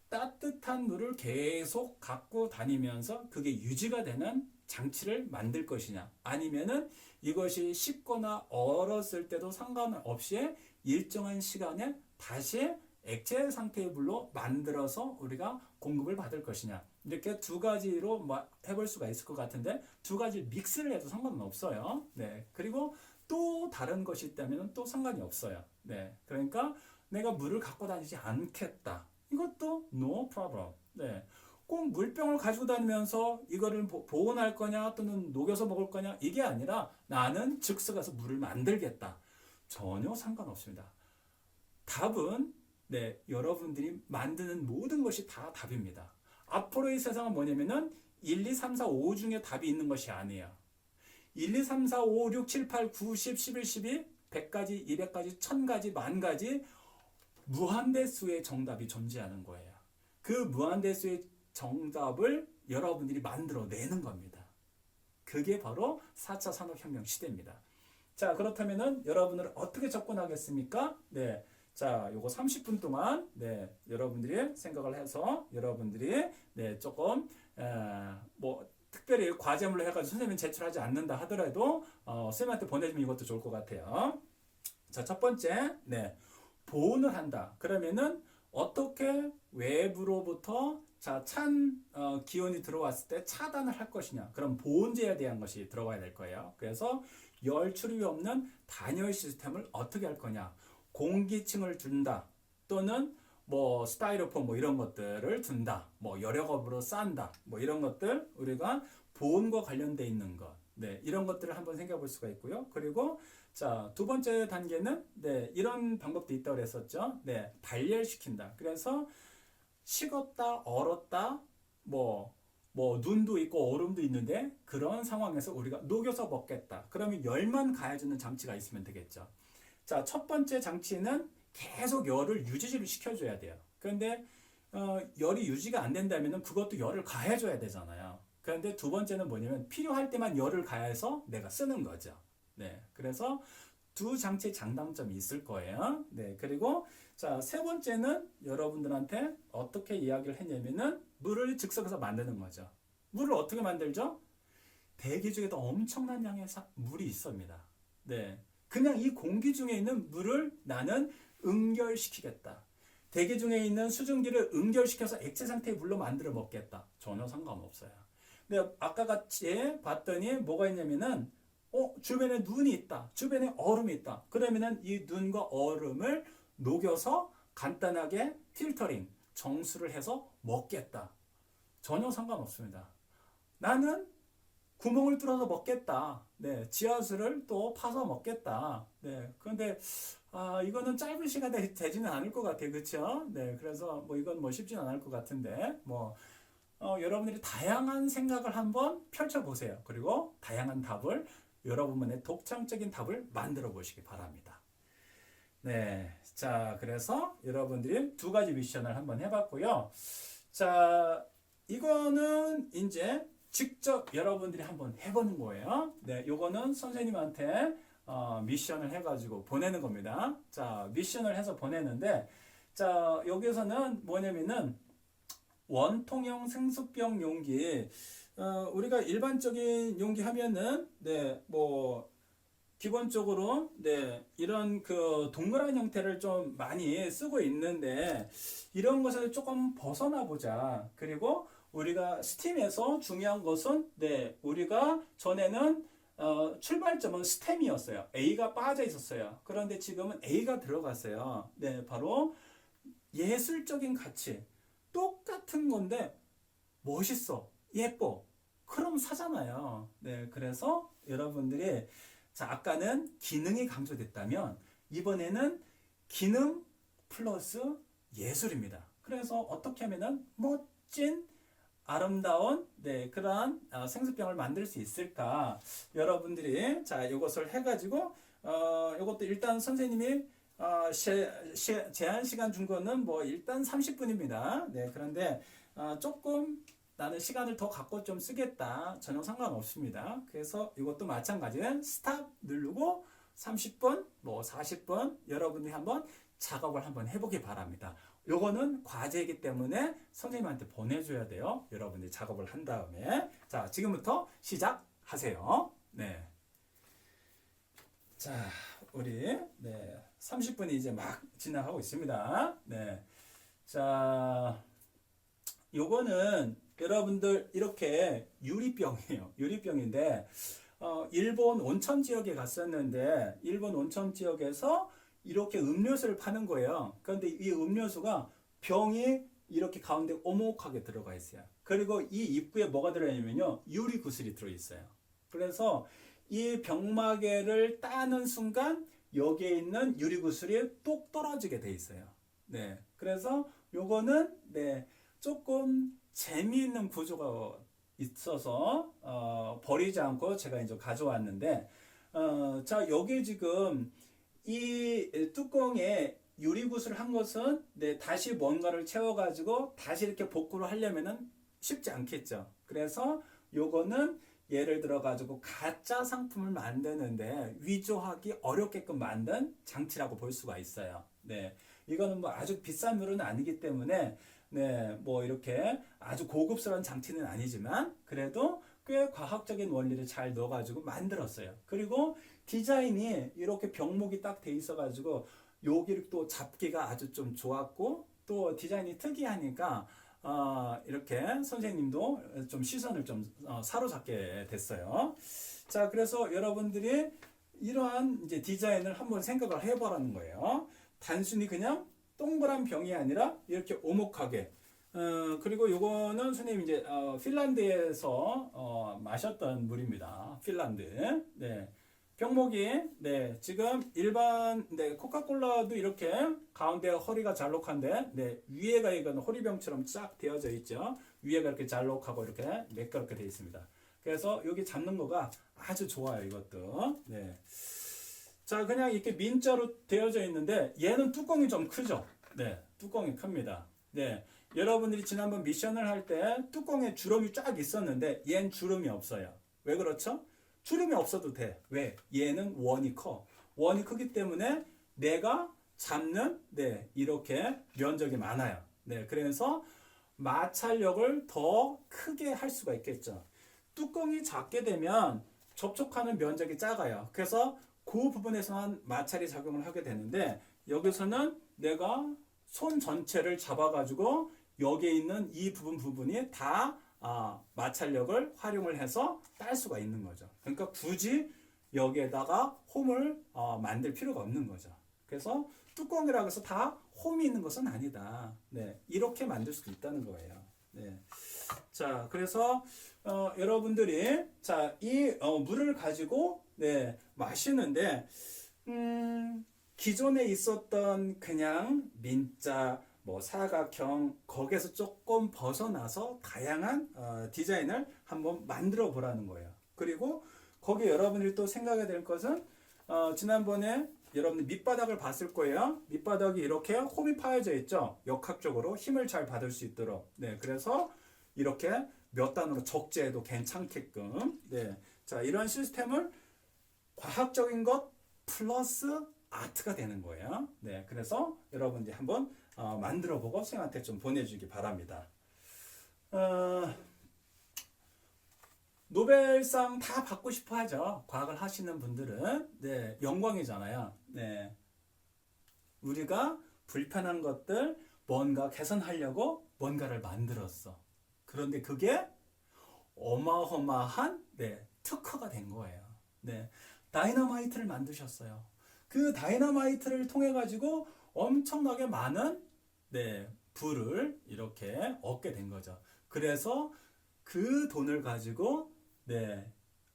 따뜻한 물을 계속 갖고 다니면서 그게 유지가 되는 장치를 만들 것이냐, 아니면은 이것이 식거나 얼었을 때도 상관없이 일정한 시간에 다시 액체 상태의 물로 만들어서 우리가 공급을 받을 것이냐, 이렇게 두 가지로 해볼 수가 있을 것 같은데, 두 가지 믹스를 해도 상관은 없어요. 그리고 또 다른 것이 있다면 또 상관이 없어요. 그러니까 내가 물을 갖고 다니지 않겠다, 이것도 no problem. 꼭 물병을 가지고 다니면서 이거를 보온할 거냐 또는 녹여서 먹을 거냐, 이게 아니라 나는 즉석 가서 물을 만들겠다, 전혀 상관없습니다. 답은 여러분들이 만드는 모든 것이 다 답입니다. 앞으로의 세상은 뭐냐면은 1, 2, 3, 4, 5 중에 답이 있는 것이 아니에요. 1, 2, 3, 4, 5, 6, 7, 8, 9, 10, 11, 12, 100가지, 200가지, 1000가지, 10,000가지 무한대수의 정답이 존재하는 거예요. 그 무한대수의 정답을 여러분들이 만들어내는 겁니다. 그게 바로 4차 산업혁명 시대입니다. 자, 그렇다면은 여러분들은 어떻게 접근하겠습니까? 네. 자, 요거 30분 동안 여러분들이 생각을 해서 여러분들이 조금 뭐 특별히 과제물로 해가지고 선생님 제출하지 않는다 하더라도 선생님한테 보내주면 이것도 좋을 것 같아요. 자, 첫 번째, 보온을 한다. 그러면은 어떻게 외부로부터 찬 기온이 들어왔을 때 차단을 할 것이냐. 그럼 보온제에 대한 것이 들어가야 될 거예요. 그래서 열 출입이 없는 단열 시스템을 어떻게 할 거냐. 공기층을 둔다. 또는 뭐 스타이로폼 뭐 이런 것들을 둔다. 뭐 여력업으로 싼다. 뭐 이런 것들 우리가 보온과 관련돼 있는 것. 이런 것들을 한번 생각해 볼 수가 있고요. 그리고 자, 두 번째 단계는 이런 방법도 있다고 그랬었죠. 발열시킨다. 그래서 식었다, 얼었다, 뭐 눈도 있고 얼음도 있는데 그런 상황에서 우리가 녹여서 먹겠다. 그러면 열만 가해주는 장치가 있으면 되겠죠. 자, 첫 번째 장치는 계속 열을 유지를 시켜줘야 돼요. 그런데 열이 유지가 안 된다면 그것도 열을 가해줘야 되잖아요. 그런데 두 번째는 뭐냐면 필요할 때만 열을 가해서 내가 쓰는 거죠. 그래서 두 장치의 장단점이 있을 거예요. 그리고 자, 세 번째는 여러분들한테 어떻게 이야기를 했냐면은 물을 즉석에서 만드는 거죠. 물을 어떻게 만들죠? 대기 중에도 엄청난 양의 물이 있습니다. 그냥 이 공기 중에 있는 물을 나는 응결시키겠다. 대기 중에 있는 수증기를 응결시켜서 액체 상태의 물로 만들어 먹겠다. 전혀 상관없어요. 근데 아까 같이 봤더니 뭐가 있냐면은 주변에 눈이 있다. 주변에 얼음이 있다. 그러면은 이 눈과 얼음을 녹여서 간단하게 필터링, 정수를 해서 먹겠다. 전혀 상관없습니다. 나는 구멍을 뚫어서 먹겠다. 지하수를 또 파서 먹겠다. 그런데 이거는 짧은 시간에 되지는 않을 것 같아요. 그렇죠? 그래서 뭐 이건 뭐 쉽지는 않을 것 같은데 여러분들이 다양한 생각을 한번 펼쳐보세요. 그리고 다양한 답을 여러분만의 독창적인 답을 만들어 보시기 바랍니다. 자, 그래서 여러분들이 두 가지 미션을 한번 해봤고요. 자, 이거는 이제 직접 여러분들이 한번 해보는 거예요. 요거는 선생님한테 미션을 해가지고 보내는 겁니다. 자, 미션을 해서 보내는데, 자, 여기서는 뭐냐면은 원통형 생수병 용기, 우리가 일반적인 용기 하면은 뭐 기본적으로 이런 그 동그란 형태를 좀 많이 쓰고 있는데 이런 것을 조금 벗어나 보자. 그리고 우리가 스팀에서 중요한 것은 우리가 전에는 출발점은 스템이었어요. A가 빠져 있었어요. 그런데 지금은 A가 들어갔어요. 바로 예술적인 가치. 똑같은 건데 멋있어, 예뻐. 그럼 사잖아요. 그래서 여러분들이 자, 아까는 기능이 강조됐다면 이번에는 기능 플러스 예술입니다. 그래서 어떻게 하면은 멋진 아름다운 그러한 생수병을 만들 수 있을까? 여러분들이 자, 이것을 해가지고 이것도 일단 선생님이 제한 시간 준 거는 뭐 일단 30분입니다. 그런데 조금 나는 시간을 더 갖고 좀 쓰겠다. 전혀 상관없습니다. 그래서 이것도 마찬가지는 스탑 누르고 30분, 뭐 40분 여러분들이 한번 작업을 한번 해보기 바랍니다. 요거는 과제이기 때문에 선생님한테 보내줘야 돼요. 여러분들이 작업을 한 다음에. 자, 지금부터 시작하세요. 자, 우리 30분이 이제 막 지나가고 있습니다. 자, 요거는 여러분들 이렇게 유리병이에요. 유리병인데 일본 온천 지역에 갔었는데 일본 온천 지역에서 이렇게 음료수를 파는 거예요. 그런데 이 음료수가 병이 이렇게 가운데 오목하게 들어가 있어요. 그리고 이 입구에 뭐가 들어있냐면요, 유리 구슬이 들어있어요. 그래서 이 병마개를 따는 순간 여기에 있는 유리 구슬이 똑 떨어지게 돼 있어요. 그래서 요거는 조금 재미있는 구조가 있어서 버리지 않고 제가 이제 가져왔는데 자, 여기 지금 이 뚜껑에 유리구슬 한 것은 네, 다시 뭔가를 채워가지고 다시 이렇게 복구를 하려면은 쉽지 않겠죠. 그래서 요거는 예를 들어 가지고 가짜 상품을 만드는데 위조하기 어렵게끔 만든 장치라고 볼 수가 있어요. 네, 이거는 뭐 아주 비싼 물은 아니기 때문에 네, 뭐 이렇게 아주 고급스러운 장치는 아니지만 그래도 꽤 과학적인 원리를 잘 넣어가지고 만들었어요. 그리고 디자인이 이렇게 병목이 딱 돼 있어가지고 여기를 또 잡기가 아주 좀 좋았고 또 디자인이 특이하니까 이렇게 선생님도 좀 시선을 좀 사로잡게 됐어요. 자, 그래서 여러분들이 이러한 이제 디자인을 한번 생각을 해보라는 거예요. 단순히 그냥 동그란 병이 아니라 이렇게 오목하게. 그리고 요거는 선생님 이제 핀란드에서 마셨던 물입니다. 핀란드. 네. 병목이 네, 지금 일반 네, 코카콜라도 이렇게 가운데 허리가 잘록한데 네, 위에가 이건 호리병처럼 쫙 되어져 있죠. 위에가 이렇게 잘록하고 이렇게 매끄럽게 되어 있습니다. 그래서 여기 잡는 거가 아주 좋아요, 이것도. 네. 자, 그냥 이렇게 민자로 되어져 있는데 얘는 뚜껑이 좀 크죠. 네, 뚜껑이 큽니다. 네, 여러분들이 지난번 미션을 할 때 뚜껑에 주름이 쫙 있었는데 얘는 주름이 없어요. 왜 그렇죠? 주름이 없어도 돼. 왜? 얘는 원이 커. 원이 크기 때문에 내가 잡는 네, 이렇게 면적이 많아요. 네, 그래서 마찰력을 더 크게 할 수가 있겠죠. 뚜껑이 작게 되면 접촉하는 면적이 작아요. 그래서 그 부분에서만 마찰이 작용을 하게 되는데 여기서는 내가 손 전체를 잡아가지고 여기에 있는 이 부분이 다 마찰력을 활용을 해서 딸 수가 있는 거죠. 그러니까 굳이 여기에다가 홈을 만들 필요가 없는 거죠. 그래서 뚜껑이라고 해서 다 홈이 있는 것은 아니다. 네, 이렇게 만들 수도 있다는 거예요. 네. 자, 그래서 여러분들이 자, 이 물을 가지고 네, 마시는데 기존에 있었던 그냥 민자 뭐 사각형 거기에서 조금 벗어나서 다양한 디자인을 한번 만들어 보라는 거예요. 그리고 거기 여러분들이 또 생각해야 될 것은 지난번에 여러분들 밑바닥을 봤을 거예요. 밑바닥이 이렇게 홈이 파여져 있죠. 역학적으로 힘을 잘 받을 수 있도록. 네, 그래서 이렇게 몇 단으로 적재해도 괜찮게끔. 네, 자, 이런 시스템을 과학적인 것 플러스 아트가 되는 거예요. 네, 그래서 여러분들이 한번 만들어보고 선생님한테 좀 보내주기 바랍니다. 노벨상 다 받고 싶어 하죠. 과학을 하시는 분들은. 네, 영광이잖아요. 네, 우리가 불편한 것들 뭔가 개선하려고 뭔가를 만들었어. 그런데 그게 어마어마한 네, 특허가 된 거예요. 네, 다이너마이트를 만드셨어요. 그 다이너마이트를 통해 가지고 엄청나게 많은 네, 부를 이렇게 얻게 된 거죠. 그래서 그 돈을 가지고 네,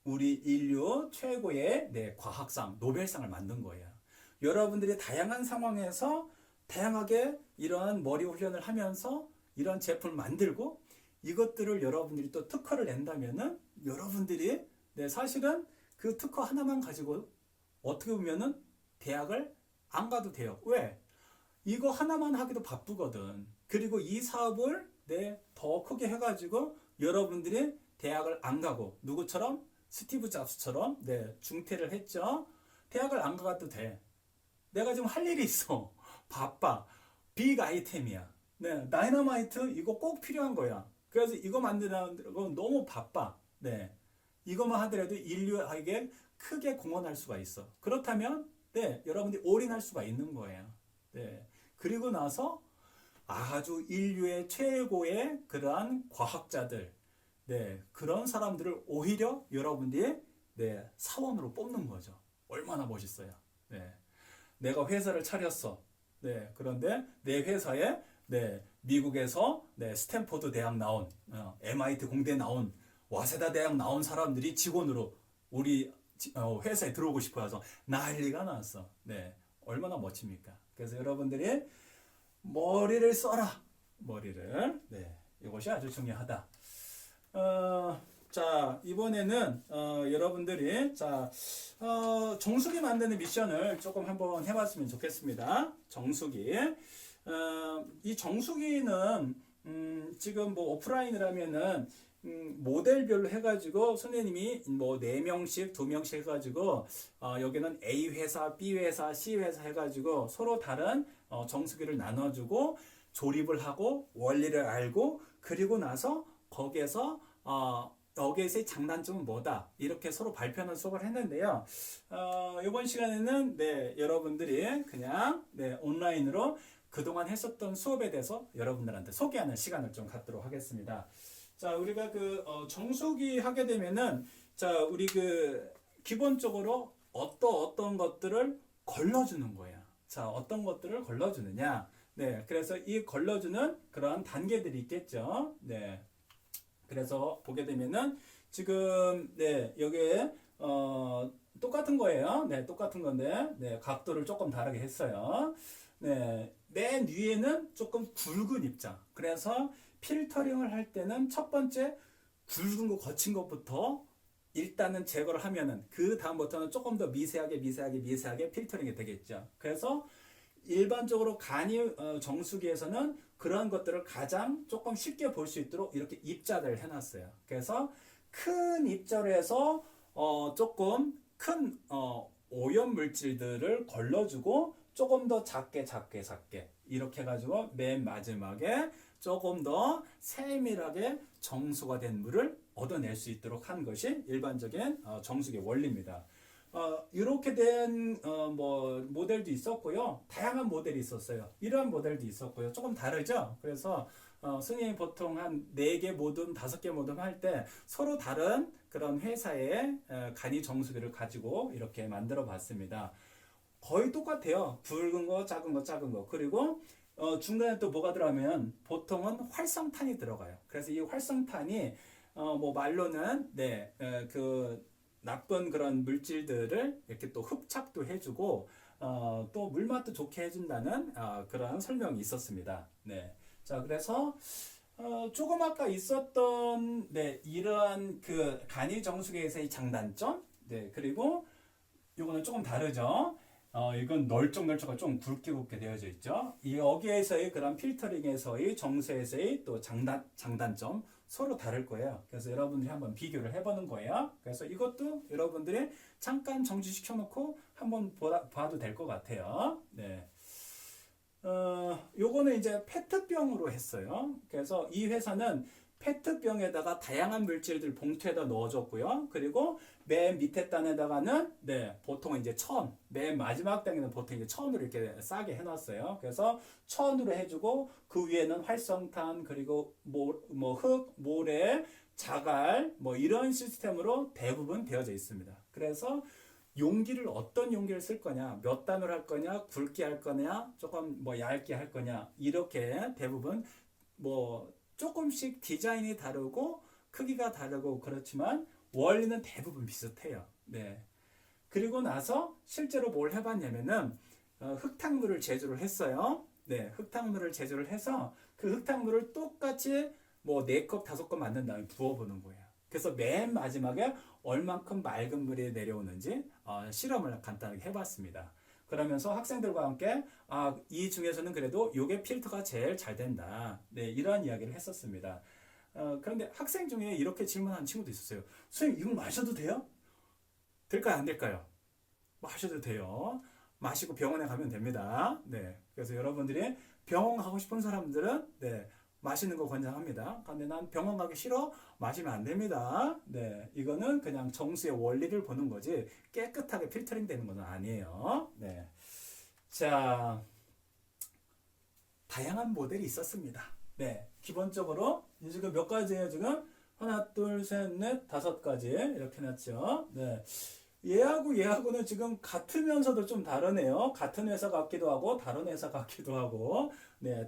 우리 인류 최고의 네, 과학상 노벨상을 만든 거예요. 여러분들이 다양한 상황에서 다양하게 이러한 머리 훈련을 하면서 이런 제품을 만들고 이것들을 여러분들이 또 특허를 낸다면은 여러분들이 네, 사실은 그 특허 하나만 가지고 어떻게 보면은 대학을 안 가도 돼요. 왜? 이거 하나만 하기도 바쁘거든. 그리고 이 사업을 네, 더 크게 해가지고 여러분들이 대학을 안 가고 누구처럼 스티브 잡스처럼 네, 중퇴를 했죠. 대학을 안 가도 돼. 내가 지금 할 일이 있어. 바빠. 빅 아이템이야. 네, 다이너마이트 이거 꼭 필요한 거야. 그래서 이거 만드는 거 너무 바빠. 네, 이것만 하더라도 인류에게 크게 공헌할 수가 있어. 그렇다면 네, 여러분들이 올인할 수가 있는 거예요. 네, 그리고 나서 아주 인류의 최고의 그러한 과학자들, 네, 그런 사람들을 오히려 여러분들이 네, 사원으로 뽑는 거죠. 얼마나 멋있어요. 네, 내가 회사를 차렸어. 네, 그런데 내 회사에 네, 미국에서 네, 스탠포드 대학 나온, MIT 공대 나온, 와세다 대학 나온 사람들이 직원으로 우리 회사에 들어오고 싶어 해서 난리가 났어. 네, 얼마나 멋집니까? 그래서 여러분들이 머리를 써라. 머리를. 네, 이것이 아주 중요하다. 자, 이번에는 여러분들이 정수기 만드는 미션을 조금 한번 해봤으면 좋겠습니다. 정수기. 이 정수기는 지금 뭐 오프라인이라면은 모델별로 해가지고 선생님이 뭐 4명씩 2명씩 해가지고 여기는 A 회사, B 회사, C 회사 해가지고 서로 다른 정수기를 나눠주고 조립을 하고 원리를 알고 그리고 나서 거기에서 여기에서의 장단점은 뭐다 이렇게 서로 발표하는 수업을 했는데요. 이번 시간에는 여러분들이 그냥 온라인으로 그동안 했었던 수업에 대해서 여러분들한테 소개하는 시간을 좀 갖도록 하겠습니다. 자, 우리가 정수기 하게 되면은 우리 기본적으로 어떤 것들을 걸러주는 거야. 자, 어떤 것들을 걸러주느냐. 그래서 이 걸러주는 그러한 단계들이 있겠죠. 그래서 보게 되면은 지금 여기에 똑같은 거예요. 똑같은 건데 각도를 조금 다르게 했어요. 맨 위에는 조금 굵은 입자. 그래서 필터링을 할 때는 첫 번째 굵은 거 거친 것부터 일단은 제거를 하면은 그 다음부터는 조금 더 미세하게 필터링이 되겠죠. 그래서 일반적으로 간이 정수기에서는 그런 것들을 가장 조금 쉽게 볼 수 있도록 이렇게 입자를 해놨어요. 그래서 큰 입자로 해서 조금 큰 오염 물질들을 걸러주고 조금 더 작게 이렇게 해가지고 맨 마지막에 조금 더 세밀하게 정수가 된 물을 얻어낼 수 있도록 한 것이 일반적인 정수기의 원리입니다. 이렇게 된 모델도 있었고요. 다양한 모델이 있었어요. 이러한 모델도 있었고요. 조금 다르죠. 그래서 선생님이 보통 한 4개 모듬, 5개 모듬 할 때 서로 다른 그런 회사의 간이 정수기를 가지고 이렇게 만들어 봤습니다. 거의 똑같아요. 굵은 거, 작은 거. 그리고 중간에 또 뭐가 들어가면 보통은 활성탄이 들어가요. 그래서 이 활성탄이 말로는 나쁜 그런 물질들을 이렇게 또 흡착도 해주고 또 물맛도 좋게 해준다는 그런 설명이 있었습니다. 자, 그래서 조금 아까 있었던 이러한 간이 정수기에서의 장단점, 그리고 이거는 조금 다르죠. 이건 널쩍널쩍하고 좀 굵게 되어져 있죠. 여기에서의 그런 필터링에서의 정수에서의 또 장단점 서로 다를 거예요. 그래서 여러분들이 한번 비교를 해보는 거예요. 그래서 이것도 여러분들이 잠깐 정지시켜 놓고 한번 봐도 될 것 같아요. 요거는 이제 페트병으로 했어요. 그래서 이 회사는 페트병에다가 다양한 물질들 봉투에다 넣어줬고요. 그리고 맨 밑에 단에다가는 보통 이제 맨 마지막 단에는 보통 이제 천으로 이렇게 싸게 해놨어요. 그래서 천으로 해주고 그 위에는 활성탄 그리고 흙, 모래, 자갈 이런 시스템으로 대부분 되어져 있습니다. 그래서 용기를 어떤 용기를 쓸 거냐, 몇 단으로 할 거냐, 굵게 할 거냐, 조금 얇게 할 거냐 이렇게 대부분 조금씩 디자인이 다르고 크기가 다르고 그렇지만 원리는 대부분 비슷해요. 그리고 나서 실제로 뭘 해봤냐면은 흙탕물을 제조를 했어요. 흙탕물을 제조를 해서 그 흙탕물을 똑같이 4컵, 5컵 만든 다음에 부어보는 거예요. 그래서 맨 마지막에 얼만큼 맑은 물이 내려오는지 실험을 간단하게 해봤습니다. 그러면서 학생들과 함께 이 중에서는 그래도 이게 필터가 제일 잘 된다. 이런 이야기를 했었습니다. 그런데 학생 중에 이렇게 질문하는 친구도 있었어요. 선생님 이걸 마셔도 돼요? 될까요? 안 될까요? 마셔도 돼요. 마시고 병원에 가면 됩니다. 그래서 여러분들이 병원 가고 싶은 사람들은 마시는 거 권장합니다. 근데 난 병원 가기 싫어? 마시면 안 됩니다. 이거는 그냥 정수의 원리를 보는 거지 깨끗하게 필터링 되는 건 아니에요. 자, 다양한 모델이 있었습니다. 기본적으로 지금 몇 가지예요? 지금 하나, 둘, 셋, 넷, 5가지 이렇게 해놨죠. 얘하고는 지금 같으면서도 좀 다르네요. 같은 회사 같기도 하고 다른 회사 같기도 하고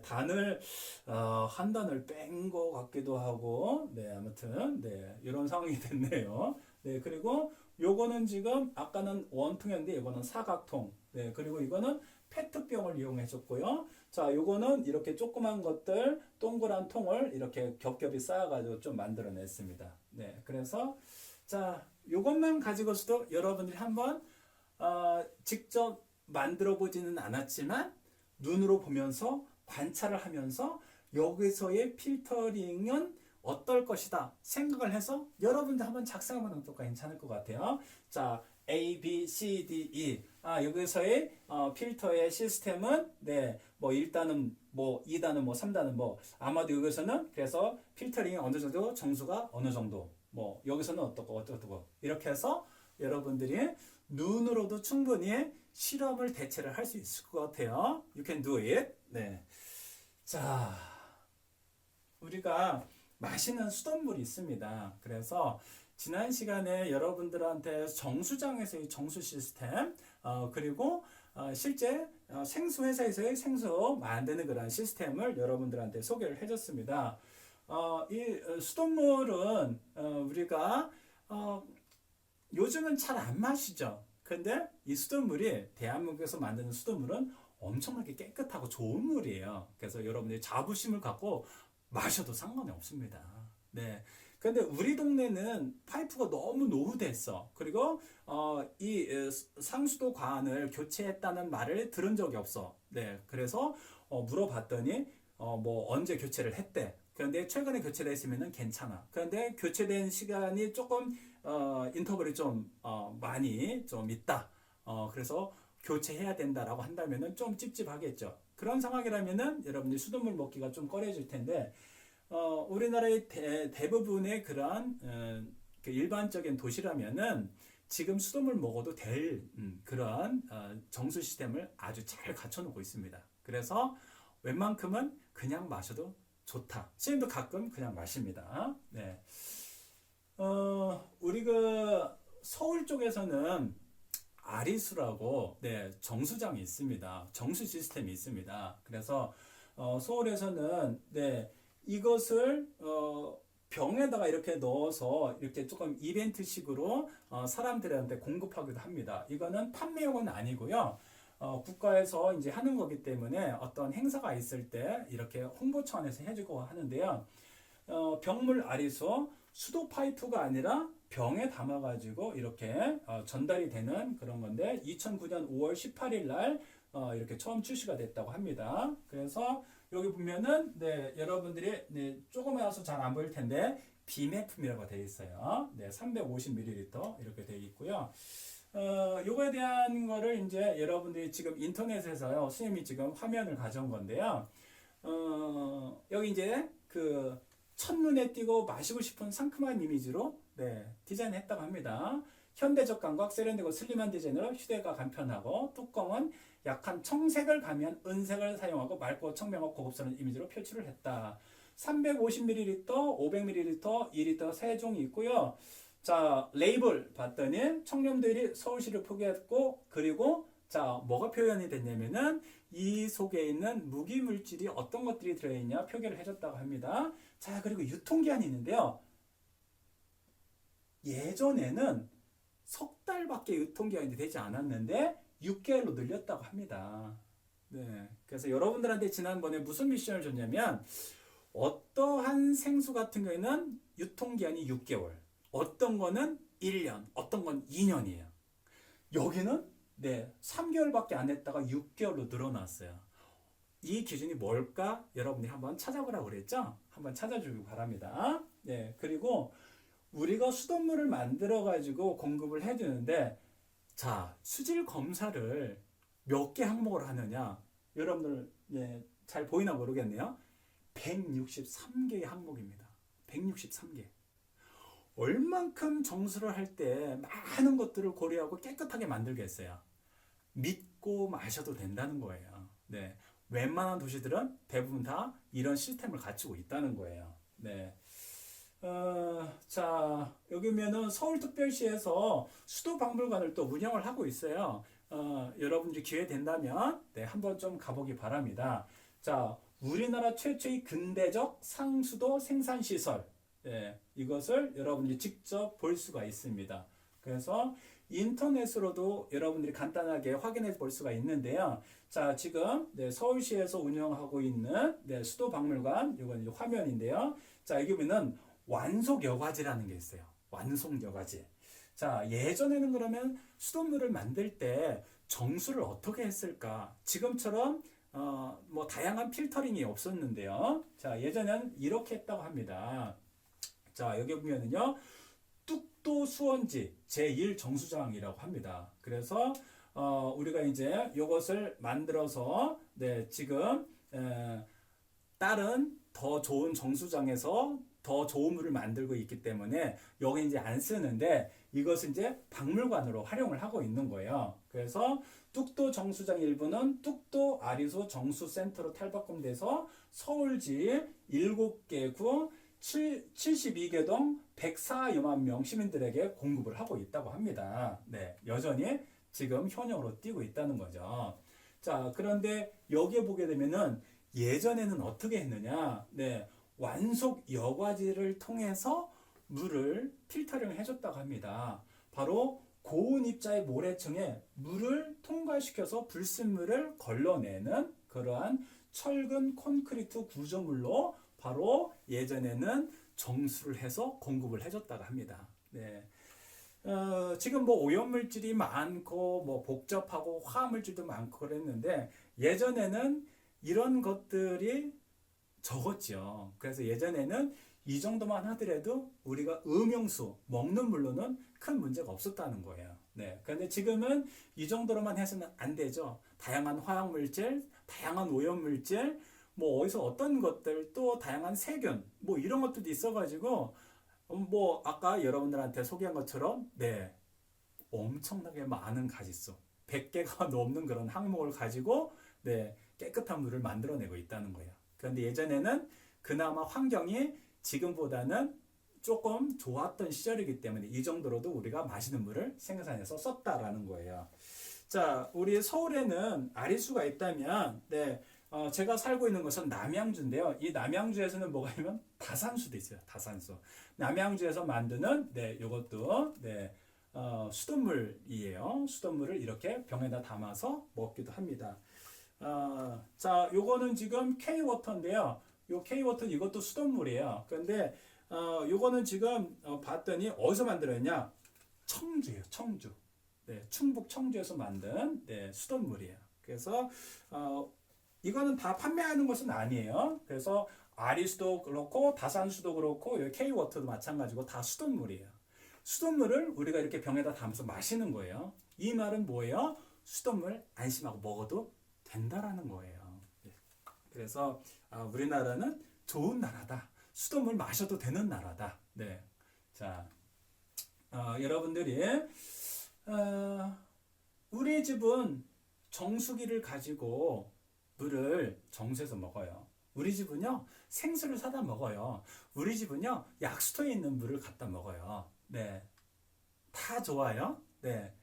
단을 한 단을 뺀 거 같기도 하고 아무튼 이런 상황이 됐네요. 그리고 요거는 지금 아까는 원통이었는데 이거는 사각통. 그리고 이거는 페트병을 이용해 줬고요. 자, 요거는 이렇게 조그만 것들 동그란 통을 이렇게 겹겹이 쌓아가지고 좀 만들어냈습니다. 네, 그래서 자, 요것만 가지고서도 여러분들이 한번 직접 만들어 보지는 않았지만 눈으로 보면서 관찰을 하면서 여기서의 필터링은 어떨 것이다 생각을 해서 여러분들 한번 작성해보는 것도 괜찮을 것 같아요. 자, A, B, C, D, E. 여기서의 필터의 시스템은 네, 뭐 1단은 뭐 2단은 뭐 3단은 뭐 아마도 여기서는 그래서 필터링이 어느 정도 정수가 어느 정도 뭐 여기서는 어떻고 이렇게 해서 여러분들이 눈으로도 충분히 실험을 대체를 할 수 있을 것 같아요. You can do it. 네. 자, 우리가 마시는 수돗물이 있습니다. 그래서 지난 시간에 여러분들한테 정수장에서의 정수 시스템, 그리고 실제 생수 회사에서의 생수 만드는 그런 시스템을 여러분들한테 소개를 해줬습니다. 이 수돗물은 우리가 요즘은 잘 안 마시죠. 근데 이 수돗물이 대한민국에서 만드는 수돗물은 엄청나게 깨끗하고 좋은 물이에요. 그래서 여러분들이 자부심을 갖고 마셔도 상관이 없습니다. 네. 근데 우리 동네는 파이프가 너무 노후됐어. 그리고 이 상수도 관을 교체했다는 말을 들은 적이 없어. 네. 그래서 물어봤더니 뭐 언제 교체를 했대. 그런데 최근에 교체를 했으면은 괜찮아. 그런데 교체된 시간이 조금 인터벌이 좀 많이 좀 있다. 그래서 교체해야 된다라고 한다면은 좀 찝찝하겠죠. 그런 상황이라면은 여러분들이 수돗물 먹기가 좀 꺼려질 텐데 우리나라의 대부분의 그런 그 일반적인 도시라면은 지금 수돗물 먹어도 될 그런 정수 시스템을 아주 잘 갖춰놓고 있습니다. 그래서 웬만큼은 그냥 마셔도 좋다. 선생님도 가끔 그냥 마십니다. 네. 우리 그 서울 쪽에서는 아리수라고 네, 정수장이 있습니다. 정수 시스템이 있습니다. 그래서 서울에서는 네, 이것을 병에다가 이렇게 넣어서 이렇게 조금 이벤트식으로 사람들한테 공급하기도 합니다. 이거는 판매용은 아니고요. 국가에서 이제 하는 거기 때문에 어떤 행사가 있을 때 이렇게 홍보 차원에서 해주고 하는데요. 병물 아리수 수도 파이프가 아니라 병에 담아가지고 이렇게 전달이 되는 그런 건데 2009년 5월 18일 날 이렇게 처음 출시가 됐다고 합니다. 그래서 여기 보면은 네, 여러분들이 네, 조금이라서 잘 안 보일 텐데 비매품이라고 되어 있어요. 네, 350ml 이렇게 되어 있고요. 요거에 대한 거를 이제 여러분들이 지금 인터넷에서요, 선생님이 지금 화면을 가져온 건데요. 여기 이제 그 첫눈에 띄고 마시고 싶은 상큼한 이미지로 네, 디자인했다고 합니다. 현대적 감각, 세련되고 슬림한 디자인으로 휴대가 간편하고 뚜껑은 약한 청색을 가미한 은색을 사용하고 맑고 청명하고 고급스러운 이미지로 표출을 했다. 350ml, 500ml, 2리터 세 종이 있고요. 자, 레이블 봤더니 청렴들이 서울시를 포기했고 그리고 자, 뭐가 표현이 됐냐면은 이 속에 있는 무기물질이 어떤 것들이 들어있냐 표기를 해줬다고 합니다. 자, 그리고 유통기한이 있는데요. 예전에는 석 달밖에 유통기한이 되지 않았는데 6개월로 늘렸다고 합니다. 네, 그래서 여러분들한테 지난번에 무슨 미션을 줬냐면 어떠한 생수 같은 경우에는 유통기한이 6개월, 어떤 거는 1년, 어떤 건 2년이에요. 여기는 네, 3개월밖에 안 했다가 6개월로 늘어났어요. 이 기준이 뭘까? 여러분이 한번 찾아보라고 그랬죠? 한번 찾아주기 바랍니다. 네, 그리고 우리가 수돗물을 만들어 가지고 공급을 해주는데 자, 수질 검사를 몇 개 항목으로 하느냐? 여러분들 예, 잘 보이나 모르겠네요. 163개의 항목입니다. 163개. 얼만큼 정수를 할 때 많은 것들을 고려하고 깨끗하게 만들겠어요. 믿고 마셔도 된다는 거예요. 네. 웬만한 도시들은 대부분 다 이런 시스템을 갖추고 있다는 거예요. 네. 자, 여기면은 서울특별시에서 수도박물관을 또 운영을 하고 있어요. 여러분들이 기회 된다면, 네, 한번 좀 가보기 바랍니다. 자, 우리나라 최초의 근대적 상수도 생산시설. 네, 이것을 여러분들이 직접 볼 수가 있습니다. 그래서 인터넷으로도 여러분들이 간단하게 확인해 볼 수가 있는데요. 자, 지금 네, 서울시에서 운영하고 있는 네, 수도박물관, 이건 이제 화면인데요. 자, 여기 보면은 완속 여과지라는 게 있어요. 완속 여과지. 자, 예전에는 그러면 수돗물을 만들 때 정수를 어떻게 했을까? 지금처럼 뭐 다양한 필터링이 없었는데요. 자, 예전에는 이렇게 했다고 합니다. 자, 여기 보면은요. 뚝도 수원지 제1정수장이라고 합니다. 그래서 우리가 이제 이것을 만들어서 네, 지금 다른 더 좋은 정수장에서 더 좋은 물을 만들고 있기 때문에 여기 이제 안 쓰는데 이것은 이제 박물관으로 활용을 하고 있는 거예요. 그래서 뚝도 정수장 일부는 뚝도 아리수 정수센터로 탈바꿈돼서 서울지 7개 구 72개 동 104여만 명 시민들에게 공급을 하고 있다고 합니다. 네, 여전히 지금 현역으로 뛰고 있다는 거죠. 자, 그런데 여기에 보게 되면은 예전에는 어떻게 했느냐? 네, 완속 여과지를 통해서 물을 필터링을 해줬다고 합니다. 바로 고온 입자의 모래층에 물을 통과시켜서 불순물을 걸러내는 그러한 철근 콘크리트 구조물로 바로 예전에는 정수를 해서 공급을 해줬다고 합니다. 네. 지금 뭐 오염물질이 많고 뭐 복잡하고 화합물질도 많고 그랬는데 예전에는 이런 것들이 적었죠. 그래서 예전에는 이 정도만 하더라도 우리가 음용수, 먹는 물로는 큰 문제가 없었다는 거예요. 네. 그런데 지금은 이 정도로만 해서는 안 되죠. 다양한 화학물질, 다양한 오염물질, 뭐 어디서 어떤 것들 또 다양한 세균, 뭐 이런 것들도 있어가지고 뭐 아까 여러분들한테 소개한 것처럼 네. 엄청나게 많은 가짓수, 100개가 넘는 그런 항목을 가지고 네. 깨끗한 물을 만들어내고 있다는 거예요. 그런데 예전에는 그나마 환경이 지금보다는 조금 좋았던 시절이기 때문에 이 정도로도 우리가 마시는 물을 생산해서 썼다라는 거예요. 자, 우리 서울에는 아리수가 있다면, 네, 제가 살고 있는 것은 남양주인데요. 이 남양주에서는 뭐가 있냐면 다산수도 있어요. 다산수. 남양주에서 만드는, 네, 요것도, 네, 수돗물이에요. 수돗물을 이렇게 병에다 담아서 먹기도 합니다. 자, 요거는 지금 K-워터인데요. 요 K-워터 이것도 수돗물이에요. 그런데 요거는 지금 봤더니 어디서 만들었냐? 청주예요. 청주. 네, 충북 청주에서 만든 네, 수돗물이에요. 그래서 이거는 다 판매하는 것은 아니에요. 그래서 아리수도 그렇고 다산수도 그렇고 K-워터도 마찬가지고 다 수돗물이에요. 수돗물을 우리가 이렇게 병에다 담아서 마시는 거예요. 이 말은 뭐예요? 수돗물 안심하고 먹어도 된다라는 거예요. 그래서 우리나라는 좋은 나라다. 수돗물 마셔도 되는 나라다. 네. 자, 여러분들이 우리 집은 정수기를 가지고 물을 정수해서 먹어요. 우리 집은요 생수를 사다 먹어요. 우리 집은요 약수터에 있는 물을 갖다 먹어요. 네, 다 좋아요. 네,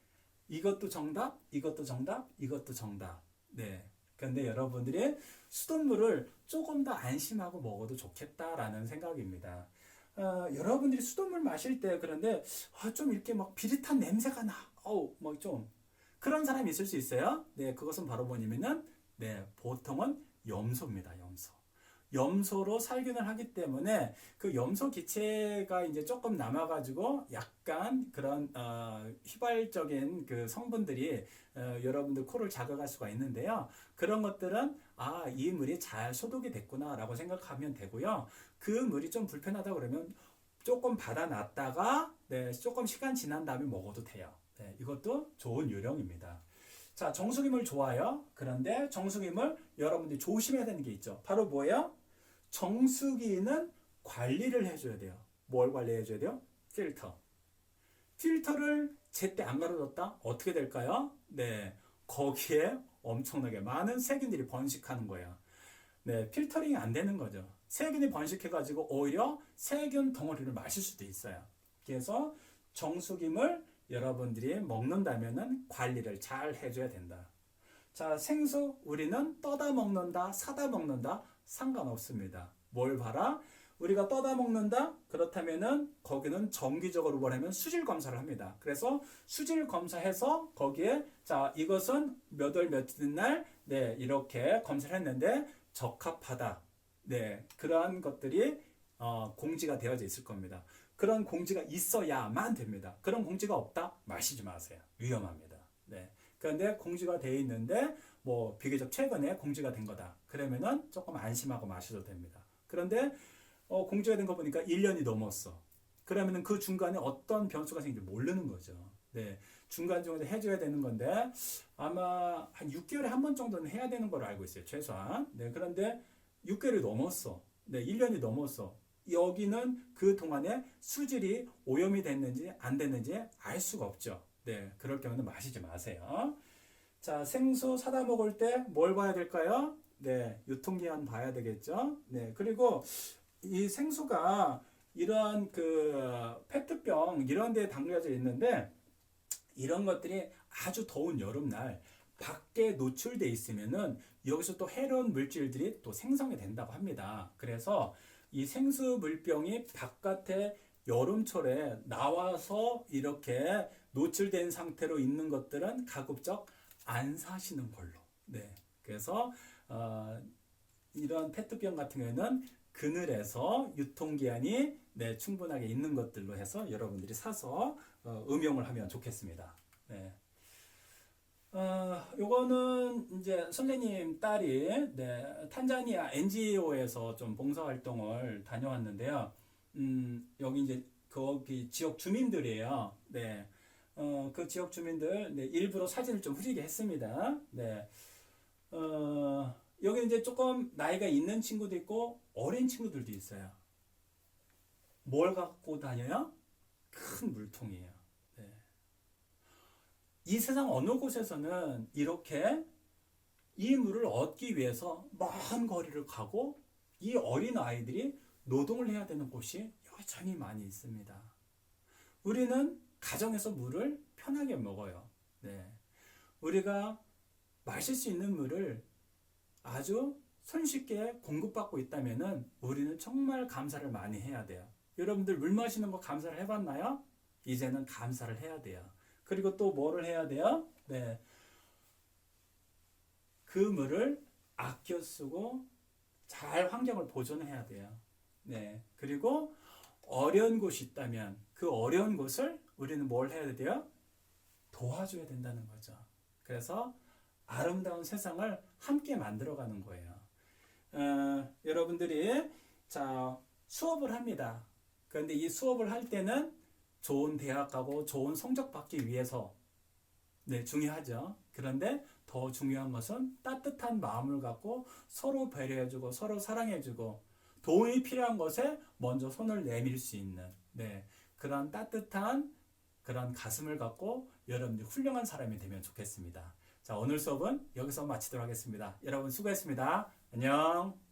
이것도 정답, 이것도 정답, 이것도 정답. 네. 그런데 여러분들이 수돗물을 조금 더 안심하고 먹어도 좋겠다라는 생각입니다. 여러분들이 수돗물 마실 때 그런데 좀 이렇게 막 비릿한 냄새가 나. 뭐 좀 그런 사람이 있을 수 있어요. 네, 그것은 바로 뭐냐면은 네, 보통은 염소입니다. 염소. 염소로 살균을 하기 때문에 그 염소 기체가 이제 조금 남아가지고 약간 그런 휘발적인 그 성분들이 여러분들 코를 자극할 수가 있는데요. 그런 것들은 이 물이 잘 소독이 됐구나라고 생각하면 되고요. 그 물이 좀 불편하다 그러면 조금 받아놨다가 네, 조금 시간 지난 다음에 먹어도 돼요. 네, 이것도 좋은 요령입니다. 자, 정수기물 좋아요. 그런데 정수기물 여러분들이 조심해야 되는 게 있죠. 바로 뭐예요? 정수기는 관리를 해줘야 돼요. 뭘 관리해줘야 돼요? 필터. 필터를 제때 안 갈아줬다? 어떻게 될까요? 네, 거기에 엄청나게 많은 세균들이 번식하는 거예요. 네, 필터링이 안 되는 거죠. 세균이 번식해가지고 오히려 세균 덩어리를 마실 수도 있어요. 그래서 정수기물 여러분들이 먹는다면은 관리를 잘 해줘야 된다. 자, 생수 우리는 떠다 먹는다, 사다 먹는다 상관없습니다. 뭘 봐라? 우리가 떠다 먹는다? 그렇다면은 거기는 정기적으로 뭐냐면 수질 검사를 합니다. 그래서 수질 검사해서 거기에 자, 이것은 몇 월 며칠 날 네, 이렇게 검사를 했는데 적합하다. 네, 그러한 것들이 공지가 되어져 있을 겁니다. 그런 공지가 있어야만 됩니다. 그런 공지가 없다? 마시지 마세요. 위험합니다. 네. 그런데 공지가 되어 있는데 뭐 비교적 최근에 공지가 된 거다. 그러면은 조금 안심하고 마셔도 됩니다. 그런데 공지가 된 거 보니까 1년이 넘었어. 그러면은 그 중간에 어떤 변수가 생길지 모르는 거죠. 네. 중간중간에 해줘야 되는 건데 아마 한 6개월에 한 번 정도는 해야 되는 걸로 알고 있어요. 최소한. 네. 그런데 6개월이 넘었어. 네. 1년이 넘었어. 여기는 그 동안에 수질이 오염이 됐는지 안 됐는지 알 수가 없죠. 네. 그럴 경우는 마시지 마세요. 자, 생수 사다 먹을 때 뭘 봐야 될까요? 네. 유통기한 봐야 되겠죠. 네. 그리고 이 생수가 이러한 그 페트병 이런 데에 담겨져 있는데 이런 것들이 아주 더운 여름날 밖에 노출돼 있으면은 여기서 또 해로운 물질들이 또 생성이 된다고 합니다. 그래서 이 생수 물병이 바깥에 여름철에 나와서 이렇게 노출된 상태로 있는 것들은 가급적 안 사시는 걸로. 네. 그래서 이런 페트병 같은 경우에는 그늘에서 유통기한이 네, 충분하게 있는 것들로 해서 여러분들이 사서 음용을 하면 좋겠습니다. 네. 요거는 이제 선생님 딸이 네, 탄자니아 NGO에서 좀 봉사활동을 다녀왔는데요. 여기 이제 거기 지역 주민들이에요. 네. 그 지역 주민들 네, 일부러 사진을 좀 흐리게 했습니다. 네. 여기 이제 조금 나이가 있는 친구도 있고 어린 친구들도 있어요. 뭘 갖고 다녀요? 큰 물통이에요. 네. 이 세상 어느 곳에서는 이렇게 이 물을 얻기 위해서 먼 거리를 가고 이 어린 아이들이 노동을 해야 되는 곳이 여전히 많이 있습니다. 우리는 가정에서 물을 편하게 먹어요. 네. 우리가 마실 수 있는 물을 아주 손쉽게 공급받고 있다면은 우리는 정말 감사를 많이 해야 돼요. 여러분들 물 마시는 거 감사를 해봤나요? 이제는 감사를 해야 돼요. 그리고 또 뭐를 해야 돼요? 네. 그 물을 아껴 쓰고 잘 환경을 보존해야 돼요. 네. 그리고 어려운 곳이 있다면 그 어려운 곳을 우리는 뭘 해야 돼요? 도와줘야 된다는 거죠. 그래서 아름다운 세상을 함께 만들어가는 거예요. 여러분들이 자 수업을 합니다. 그런데 이 수업을 할 때는 좋은 대학 가고 좋은 성적 받기 위해서 네, 중요하죠. 그런데 더 중요한 것은 따뜻한 마음을 갖고 서로 배려해주고 서로 사랑해주고 도움이 필요한 것에 먼저 손을 내밀 수 있는 네, 그런 따뜻한 그런 가슴을 갖고 여러분들 훌륭한 사람이 되면 좋겠습니다. 자, 오늘 수업은 여기서 마치도록 하겠습니다. 여러분 수고했습니다. 안녕.